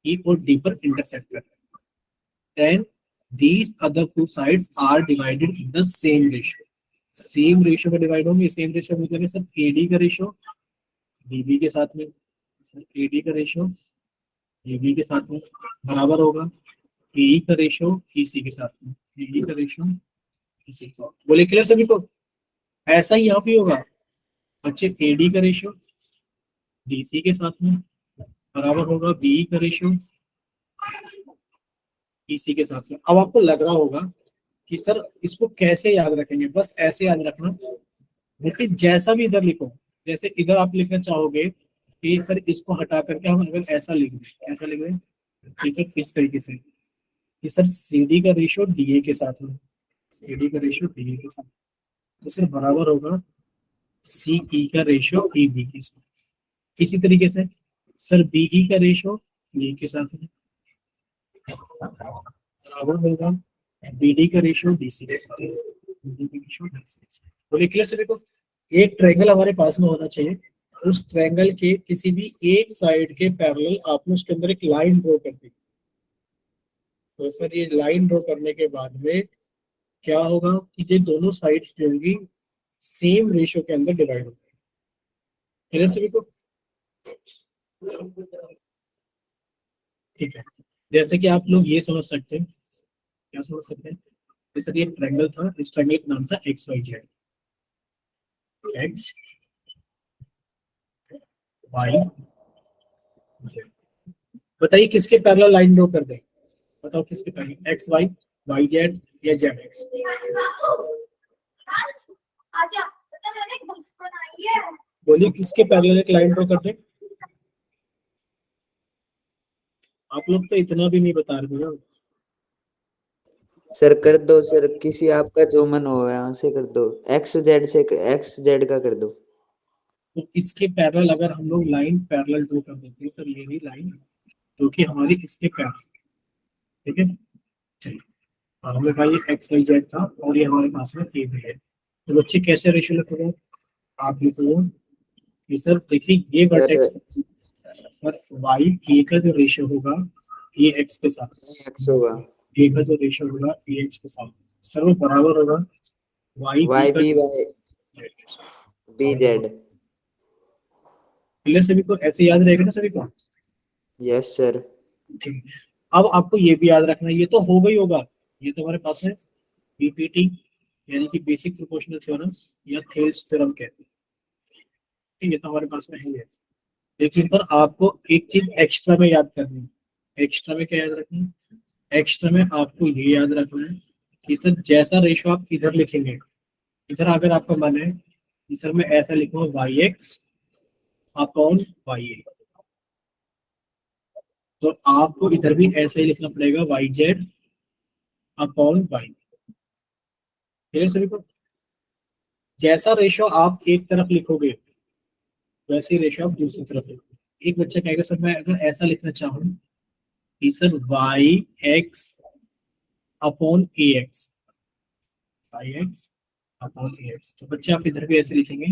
ई और डी पर इंटरसेक्ट कर, then these other two sides are divided in the same ratio. Same ratio में डिवाइड होंगे। सेम रेशियो मतलब सर ए डी का रेशियो डी बी के साथ में, सर ए डी का रेशियो ए बी के साथ में बराबर होगा ए का रेशियो ईसी के साथ में, ए का रेशियो ईसी के साथ। बोले क्लियर सभी को? ऐसा ही यहाँ भी होगा बच्चे, ए डी का रेशियो डीसी के साथ में बराबर होगा बी का रेशियो ईसी के साथ में। अब आपको लग रहा होगा कि सर इसको कैसे याद रखेंगे? बस ऐसे याद रखना, लेकिन जैसा भी इधर लिखो, जैसे इधर आप लिखना चाहोगे कि सर इसको हटा करके हम अगर ऐसा लिख दें, कैसा लिख दें? ठीक है, किस तरीके से कि सर CD का रेशियो DA के साथ में, CD का रेशियो DA के साथ, तो सर बराबर होगा CE का रेशियो EB के साथ। इसी तरीके से सर BE का रेशियो A के साथ में बराबर होगा BD का रेशियो DC के साथ, BD का रेशियो DC के साथ। बोलिए क्लियर सभी को? एक ट्रायंगल हमारे पास में होना चाहिए, उस ट्रायंगल के किसी भी एक साइड के पैरेलल आपने उसके अंदर एक लाइन ड्रॉ कर दी। तो सर ये लाइन ड्रॉ करने के बाद में क्या होगा कि ये दोनों साइड्स जो होंगी सेम रेशियो के अंदर डिवाइड होंगे। क्लियर सभी को? ठीक है, जैसे कि आप लोग ये समझ सकते हैं, क्या समझ सकते हैं? सर ये ट्रायंगल था, इस ट्रायंगल का नाम था X Y Z, X Y Z. बताइए किसके पैरेलल लाइन ड्रॉ कर दें? बताओ किसके parallel? X Y, Y Z या जेड एक्स? बोलिए किसके पैरेलल एक लाइन ड्रॉ कर दें? आप लोग तो इतना भी नहीं बता रहे ना। सर कर दो सर, किसी आपका जो मन हो यहाँ से कर दो, एक्स जेड से, एक्स जेड का कर दो। तो इसके पैरेलल अगर हम लोग लाइन पैरेलल ड्रॉ कर देते हैं सर, ये भी लाइन जो कि हमारी इसके पैरेलल, ठीक है? चलिए हमें कहा ये एक्स वाई जेड था और ये हमारे पास में ए भी है, तो बच्चे कैसे रेशियो लिखोगे? आप लिखोगे कि सर देखिए ये वर्टेक्स सर वाई ए का जो रेशियो होगा ए एक्स के साथ, एक्स होगा, ए का जो रेशियो होगा ए एक्स के साथ, सर वो बराबर होगा वाई बी जेड। क्लियर सभी को? ऐसे याद रहेगा ना सभी को? Yes sir. ठीक है, अब आपको ये भी याद रखना, ये तो हो गई होगा, ये तो हमारे पास है बीपीटी यानी कि बेसिक प्रोपोर्शनल थ्योरम या थेल्स थ्योरम कहते हैं, ठीक है? ये तो हमारे पास में है, लेकिन पर आपको एक चीज एक्स्ट्रा में याद करनी है। एक्स्ट्रा में क्या याद रखना है? एक्स्ट्रा में आपको ये याद रखना है कि सर जैसा रेशियो आप इधर लिखेंगे इधर अगर आपका मन है कि सर मैं ऐसा लिखूंगा Y X upon Y A, तो आपको इधर भी ऐसा ही लिखना पड़ेगा Y Z upon Y. Clear सभी को? जैसा रेशो आप एक तरफ लिखोगे वैसे ही रेशो आप दूसरी तरफ लिखोगे। एक बच्चा कहेगा सर मैं अगर ऐसा लिखना चाहूँ कि सर वाई एक्स अपॉन ए एक्स, वाई एक्स अपॉन ए एक्स, तो बच्चे आप इधर भी ऐसे लिखेंगे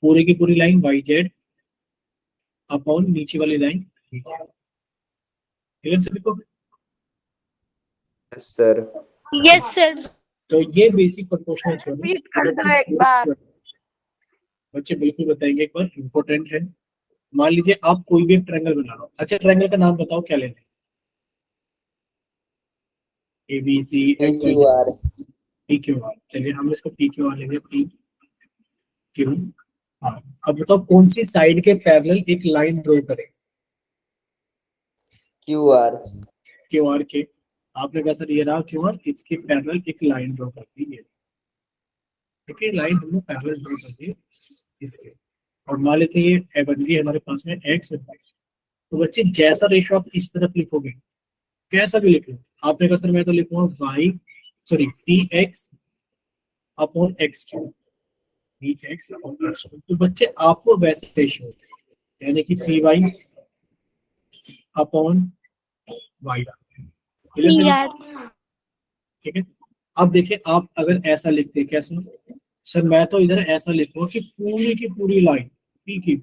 पूरी की पूरी लाइन वाई जेड अपॉन नीचे वाली लाइन। क्लियर सभी को? Yes sir. Yes sir. तो ये बेसिक प्रोपोर्शनल थ्योरम रिपीट कर दो एक बार। बच्चे बिल्कुल बताएंगे, एक बार इंपॉर्टेंट है। मान लीजिए आप कोई भी एक ट्रायंगल बना रहे हो। अच्छा ट्रायंगल का नाम बताओ क्या लेते हैं? A B C P Q R. P Q R. चलिए हम इसको पी क्यू आर लेंगे, पी क्यू। हाँ, अब बताओ कौन सी साइड के पैरेलल एक लाइन ड्रॉ करें? Q R. क्यू आर के, आपने कहा सर ये रहा क्यू आर, इसके पैरेलल एक लाइन ड्रॉ कर दी है। ठीक है, लाइन हमने पैरेलल ड्रॉ कर दी इसके, और मान लेते हैं ये बन गई हमारे पास में एक्स और वाई। तो बच्चे जैसा रेशो आप इस तरफ लिखोगे, कैसा भी लिख लो, आपने कहा सर मैं तो लिखूंगा Y sorry P X upon X Q, P X upon X Q. तो बच्चे आपको वैसे रेशो यानी कि पी वाई अपॉन वाई। यार ठीक है, अब देखिए आप अगर ऐसा लिखते हैं कैसे? सर मैं तो इधर ऐसा लिखूंगा कि पूरी की पूरी लाइन पी की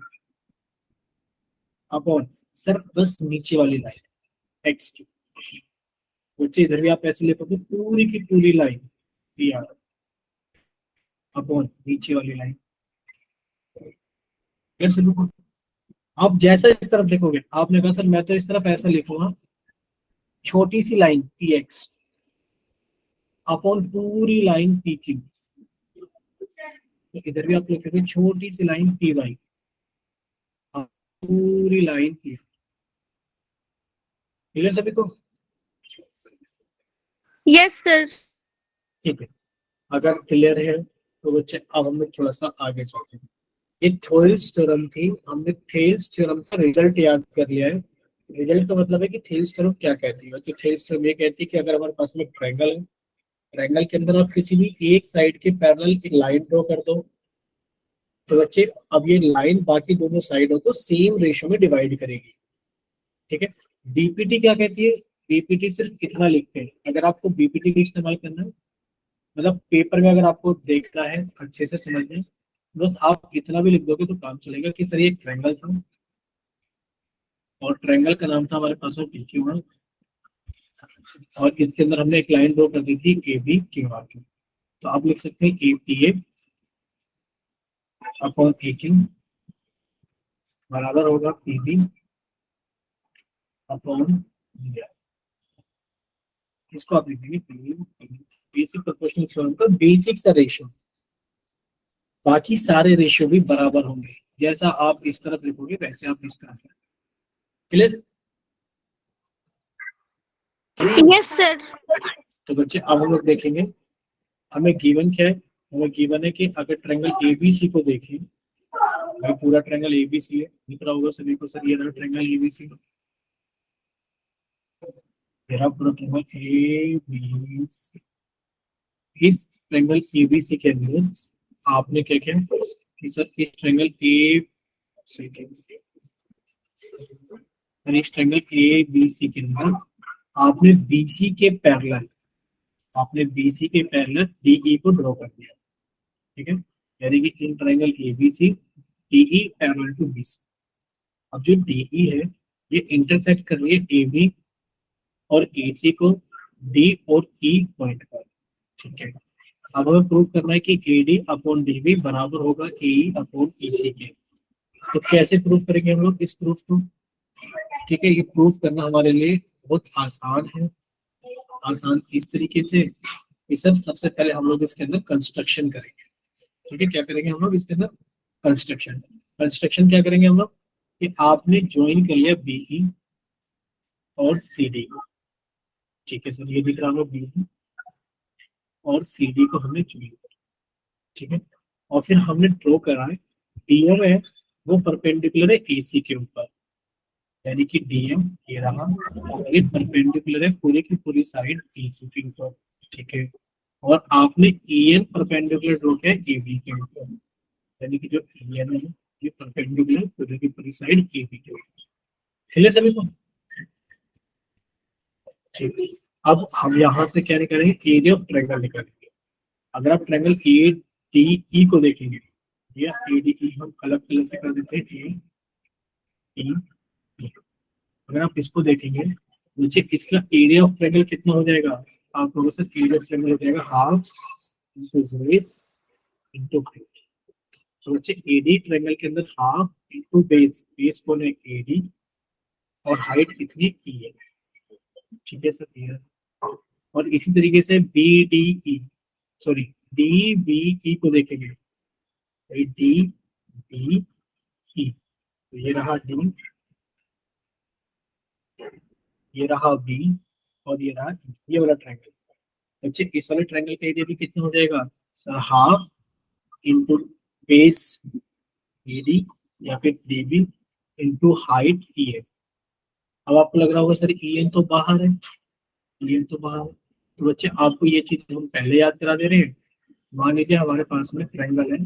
अपॉन सर बस नीचे वाली लाइन एक्स की। बच्चे इधर भी आप ऐसे लिखोगे पूरी की पूरी लाइन पी आर अपॉन नीचे वाली लाइन। कैसे लिखो? आप जैसा इस तरफ लिखोगे, आपने कहा सर मैं तो इस तरफ ऐसा लिखूंगा छोटी सी लाइन पी एक्स अपॉन पूरी लाइन पी क्यू। तो इधर भी आप लिखोगे छोटी सी लाइन पी वाई पूरी लाइन पी। क्लियर सभी को? Yes sir. ठीक है, अगर क्लियर है तो बच्चे अब हम लोग थोड़ा सा आगे चलते हैं। ये थेल्स थ्योरम थी, हमने थेल्स थ्योरम का रिजल्ट याद कर लिया है। रिजल्ट का मतलब है कि थेल्स थ्योरम क्या कहती है। तो थेल्स थ्योरम ये कहती है कि अगर हमारे पास में ट्रायंगल है, ट्रायंगल के अंदर आप किसी भी एक साइड के पैरेलल एक लाइन ड्रॉ कर दो, तो बच्चे अब ये लाइन बाकी दोनों साइडों को सेम रेशो में डिवाइड करेगी। ठीक है, बीपीटी क्या कहती है? बीपीटी सिर्फ इतना लिखते हैं, अगर आपको बीपीटी का इस्तेमाल करना है, मतलब पेपर में अगर आपको देखना है अच्छे से समझना, बस आप इतना भी लिख दोगे तो काम चलेगा कि सर ये एक ट्रायंगल था और ट्रायंगल का नाम था हमारे पास में पी क्यू आर, और इसके अंदर हमने एक लाइन ड्रॉ कर दी थी ए बी क्यू आर की। तो आप लिख सकते हैं A P A upon A Q बराबर होगा P B upon B R. इसको आप लिख देंगे बेसिक प्रोपोर्शनल थ्योरम का बेसिक सा रेशियो। बाकी सारे रेशियो भी बराबर होंगे, जैसा आप इस तरफ लिखोगे वैसे आप इस तरफ। क्लियर? Yes sir. तो बच्चे अब हम लोग देखेंगे हमें गिवन क्या है। हमें गिवन है कि अगर ट्रायंगल एबीसी को देखें, भाई पूरा ट्रायंगल एबीसी है, दिख रहा होगा सभी को सर ये रहा ट्रायंगल एबीसी। मेरा पूरा ट्रायंगल एबीसी, इस ट्रायंगल एबीसी के अंदर आपने क्या किया कि सर इस ट्रायंगल इस ट्रायंगल एबीसी के अंदर आपने बीसी के पैरेलल, आपने बीसी के पैरेलल डीई को ड्रॉ कर दिया। ठीक है, यानी कि in triangle ABC DE parallel to BC. अब जो डीई है ये इंटरसेक्ट कर रही है एबी और एसी को डी और ई पॉइंट पर। ठीक है, अब हमें प्रूव करना है कि एडी अपॉन डीबी बराबर होगा ए अपॉन ईसी के। तो कैसे प्रूफ करेंगे हम लोग इस प्रूफ को? ठीक है, ये प्रूफ करना हमारे लिए बहुत आसान है। आसान इस तरीके से कि सर सबसे पहले हम लोग इसके अंदर कंस्ट्रक्शन करेंगे। ठीक है, क्या करेंगे हम लोग इसके अंदर? कंस्ट्रक्शन। कंस्ट्रक्शन क्या करेंगे हम लोग कि आपने ज्वाइन कर लिया बीई और सीडी को। ठीक है सर, ये दिख रहा होगा बीई और सीडी को हमने चुन लिया। ठीक है। और फिर हमने ड्रॉ करा है डीएम है वो परपेंडिकुलर है एसी के ऊपर, यानी कि डीएम ये रहा और ये परपेंडिकुलर है पूरी की पूरी साइड एसी के ऊपर, ठीक है। और आपने ईएन परपेंडिकुलर ड्रॉ किया एबी के ऊपर, यानी कि जो ईएन है ये परपेंडिकुलर पूरी की पूरी साइड एबी के ऊपर। क्लियर सभी को? ठीक है। अब हम यहाँ से क्या निकालेंगे, एरिया ऑफ ट्रायंगल निकालेंगे। अगर आप ट्रायंगल ए डी ई को देखेंगे, या ए डी ई हम अलग कलर से कर देते हैं, ए डी ई। अगर आप इसको देखेंगे नीचे इसका एरिया ऑफ ट्रायंगल कितना हो जाएगा, आप लोगों से एरिया ऑफ ट्रायंगल हो जाएगा हाफ इंटू हाइट। तो बच्चे एडी ट्रायंगल के अंदर हाफ इंटू बेस, बेस कौन है एडी और हाइट कितनी ई है, ठीक है सर क्लियर। और इसी तरीके से B D E sorry D B E को देखेंगे, डी बी ई, तो ये रहा डी, ये रहा बी और ये रहा E, ये वाला ट्रायंगल। बच्चे इस वाले ट्रायंगल का एरिया भी कितना हो जाएगा sir, half into base AD या फिर DB into height E F. अब आपको लग रहा होगा सर ई एन तो बाहर है, ई एन तो बाहर है, तो बच्चे आपको ये चीज हम पहले याद करा दे रहे हैं। मान लीजिए हमारे पास में ट्रायंगल है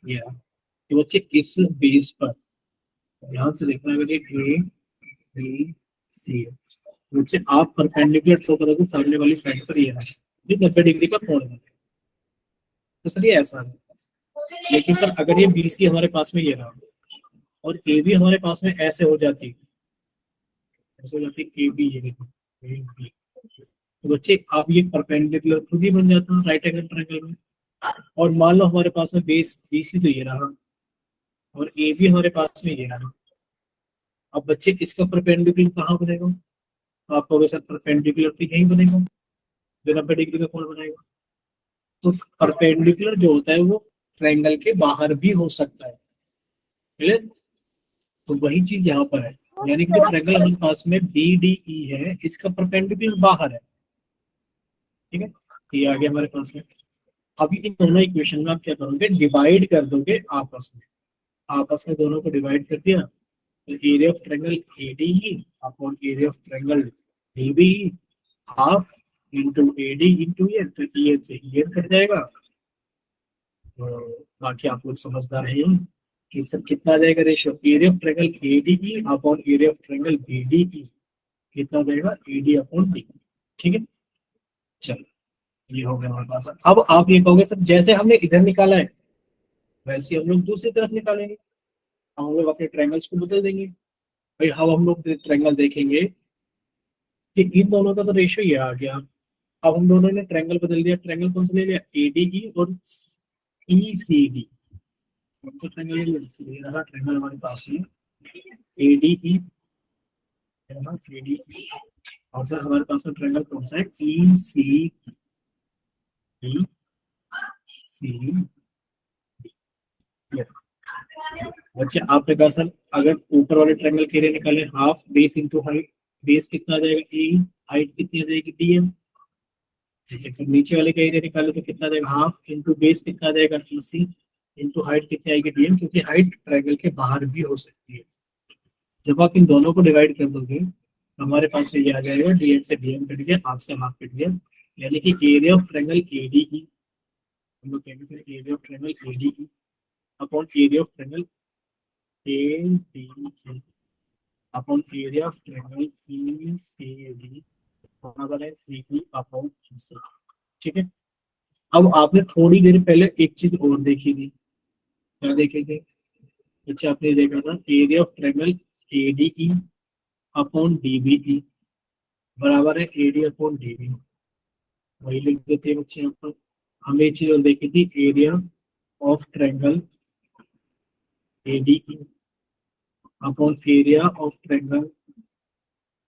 ये, तो बच्चे इस बेस पर ध्यान से देखना है ए बी सी, बच्चे आप परपेंडिकुलर थ्रो करोगे सामने वाली साइड पर ये रहा, ये 90 डिग्री का कोण है, तो सर ये ऐसा है। लेकिन सर अगर ये बी सी हमारे पास में ये रहा और ए बी हमारे पास में ऐसे हो जाती, ऐसे हो जाती ए बी, ये देखो ए बी, तो बच्चे आप ये परपेंडिकुलर खुद ही बन जाता है राइट एंगल ट्रायंगल में। और मान लो हमारे पास में बेस बी सी तो ये रहा और ए बी हमारे पास में ये रहा। अब बच्चे इसका परपेंडिकुलर कहाँ बनेगा, आप कहोगे सर परपेंडिकुलर तो यहीं बनेगा, 90 डिग्री का कोण बनाएगा। तो परपेंडिकुलर जो होता है वो ट्रायंगल के बाहर भी हो सकता है, क्लियर। तो वही चीज यहाँ पर है, यानी कि जो ट्रायंगल हमारे पास में बी डी ई है इसका परपेंडिकुलर बाहर है, ठीक है। तो ये आ गया हमारे पास में। अभी इन दोनों इक्वेशन में आप क्या करोगे, डिवाइड कर दोगे आपस में, आपस में दोनों को डिवाइड कर दिया, तो area of triangle AD upon area of triangle DB half into AD into A, तो ई से ई कट जाएगा। तो बाकी आप लोग समझदार हैं कि सब कितना आ जाएगा ratio, area of triangle AD upon area of triangle BD कितना हो जाएगा, एडी अपॉन डी, ठीक है। चलो ये हो गया हमारे पास। अब आप ये कहोगे सर जैसे हमने इधर निकाला है वैसे हम लोग दूसरी तरफ निकालेंगे, हम लोग अपने ट्रायंगल्स को बदल देंगे। भाई हम लोग ट्रायंगल देखेंगे कि इन दोनों का तो रेशियो ये आ गया। अब हम दोनों ने ट्रायंगल बदल दिया, ट्रायंगल कौन सा ले लिया, एडीई और ईसीडी। कौन सा ट्रायंगल ले लिया, रहा ट्रायंगल हमारे पास में एडीई और सर हमारे पास में ट्रायंगल कौन सा है, ईसीडी सी। बच्चे आपने कहा सर अगर ऊपर वाले ट्रायंगल के एरिया निकाले half base into height, base कितना आ जाएगा ए, हाइट कितनी आ जाएगी डीएम, ठीक है सर। नीचे वाले का एरिया निकाले तो कितना आ जाएगा, हाफ इंटू बेस कितना आ जाएगा सी इंटू हाइट कितनी आएगी डीएम, क्योंकि हाइट ट्रायंगल के बाहर भी हो सकती है। जब आप इन दोनों को डिवाइड कर दोगे हमारे पास ये आ जाएगा, डीएम से डीएम कट गया, हाफ से हाफ कट गया, यानी कि एरिया ऑफ ट्रायंगल एडीई, हम लोग कहेंगे sir area of triangle ADE upon area of triangle ADE upon area of triangle ECD बराबर है CE अपॉन EC, ठीक है। अब आपने थोड़ी देर पहले एक चीज और देखी थी, क्या देखे थे, अच्छा आपने देखा था area of triangle ADE upon DBE बराबर है AD अपॉन DB, वही लिख देते हैं बच्चे। यहाँ पर हमने एक चीज और देखी थी, area of triangle ADE upon area of triangle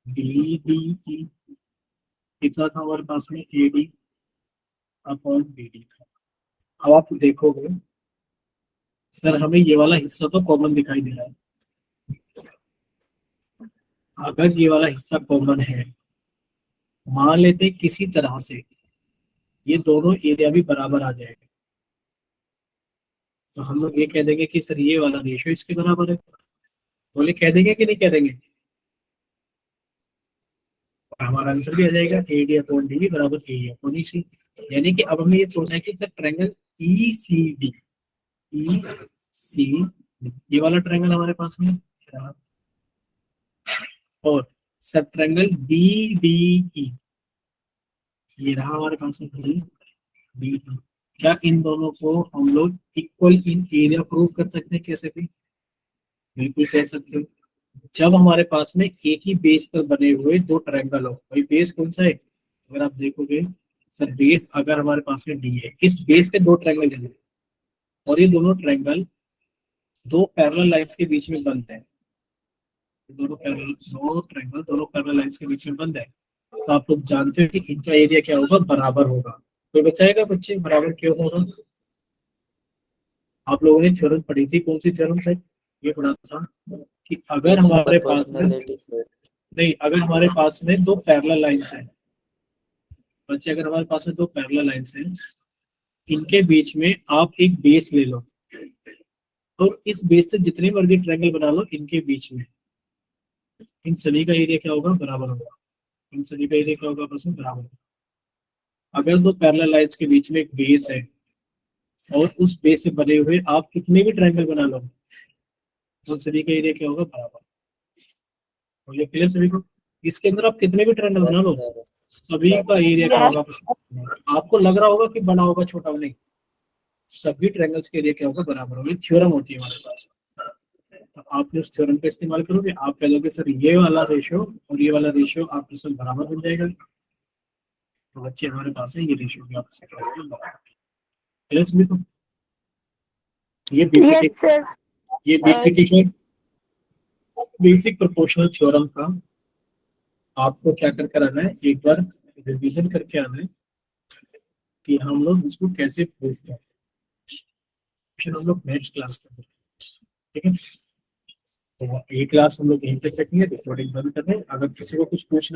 DBE कितना था हमारे पास में, AD अपॉन BD था। अब आप देखोगे सर हमें ये वाला हिस्सा तो कॉमन दिखाई दे रहा है, अगर ये वाला हिस्सा कॉमन है, मान लेते किसी तरह से ये दोनों एरिया भी बराबर आ जाएगा, तो हम लोग ये कह देंगे कि सर ये वाला रेशियो इसके बराबर है। बोले कह देंगे कि नहीं कह देंगे? और हमारा आंसर भी आ जाएगा AD अपॉन DB बराबर AE अपॉन EC। यानी कि अब हमने ये सोचा है कि सर ट्रायंगल ECD, ये वाला ट्रायंगल हमारे पास में है। और सब ट्रायंगल BDE, ये रहा हमारे पास में BDE। क्या इन दोनों को हम लोग इक्वल इन एरिया प्रूव कर सकते हैं? कैसे भी बिल्कुल कह सकते हो। जब हमारे पास में एक ही बेस पर बने हुए दो ट्रायंगल हो, भाई बेस कौन सा है? अगर आप देखोगे सर, बेस अगर हमारे पास में D है, इस बेस के दो ट्रायंगल हैं और ये दोनों ट्रायंगल दो पैरेलल लाइंस के बीच में बंद है, दोनों पैरेलल लाइंस के बीच में बंद है, तो आप लोग जानते हो कि इनका एरिया क्या होगा? बराबर होगा। कोई बताएगा बच्चे बराबर क्यों होगा? आप लोगों ने थ्योरम पढ़ी थी, कौन सी थ्योरम है? ये पढ़ा था कि अगर हमारे पास में नहीं, अगर हमारे पास में दो पैरेलल लाइंस हैं बच्चे, अगर हमारे पास में दो पैरेलल लाइंस हैं, इनके बीच में आप एक बेस ले लो और इस बेस से जितने मर्जी ट्रायंगल बना लो, इनके बीच में इन सभी का एरिया क्या होगा? बराबर होगा। इन सभी का एरिया क्या होगा? बस बराबर होगा। अगर दो पैरेलल लाइंस के बीच में एक बेस है और उस बेस पे बने हुए आप कितने भी ट्रायंगल बना लो, उन सभी का एरिया क्या होगा? बराबर। और ये क्लियर सभी को? इसके अंदर आप कितने भी ट्रायंगल बना लो, सभी का एरिया क्या होगा? आपको लग रहा होगा कि बड़ा होगा, छोटा नहीं, सभी ट्रायंगल्स के एरिया क्या होगा? बराबर होगा। थ्योरम होती है हमारे पास, तो आपने उस थ्योरम का इस्तेमाल करोगे, आप कह दोगे सर ये वाला रेशियो और ये वाला रेशियो आपके साथ बराबर बन जाएगा। तो बच्चे हमारे पास है ये रेशियो भी आपसे बराबर। ये बेसिक प्रोपोर्शनल थ्योरम का आपको क्या कर आना है? एक बार रिवीजन करके आना है कि हम लोग इसको कैसे प्रूव करें। फिर हम लोग नेक्स्ट क्लास करेंगे, ठीक है? तो ये क्लास हम लोग यहीं पे सेकेंगे, रिकॉर्डिंग बंद कर रहे हैं। अगर किसी को कुछ पूछना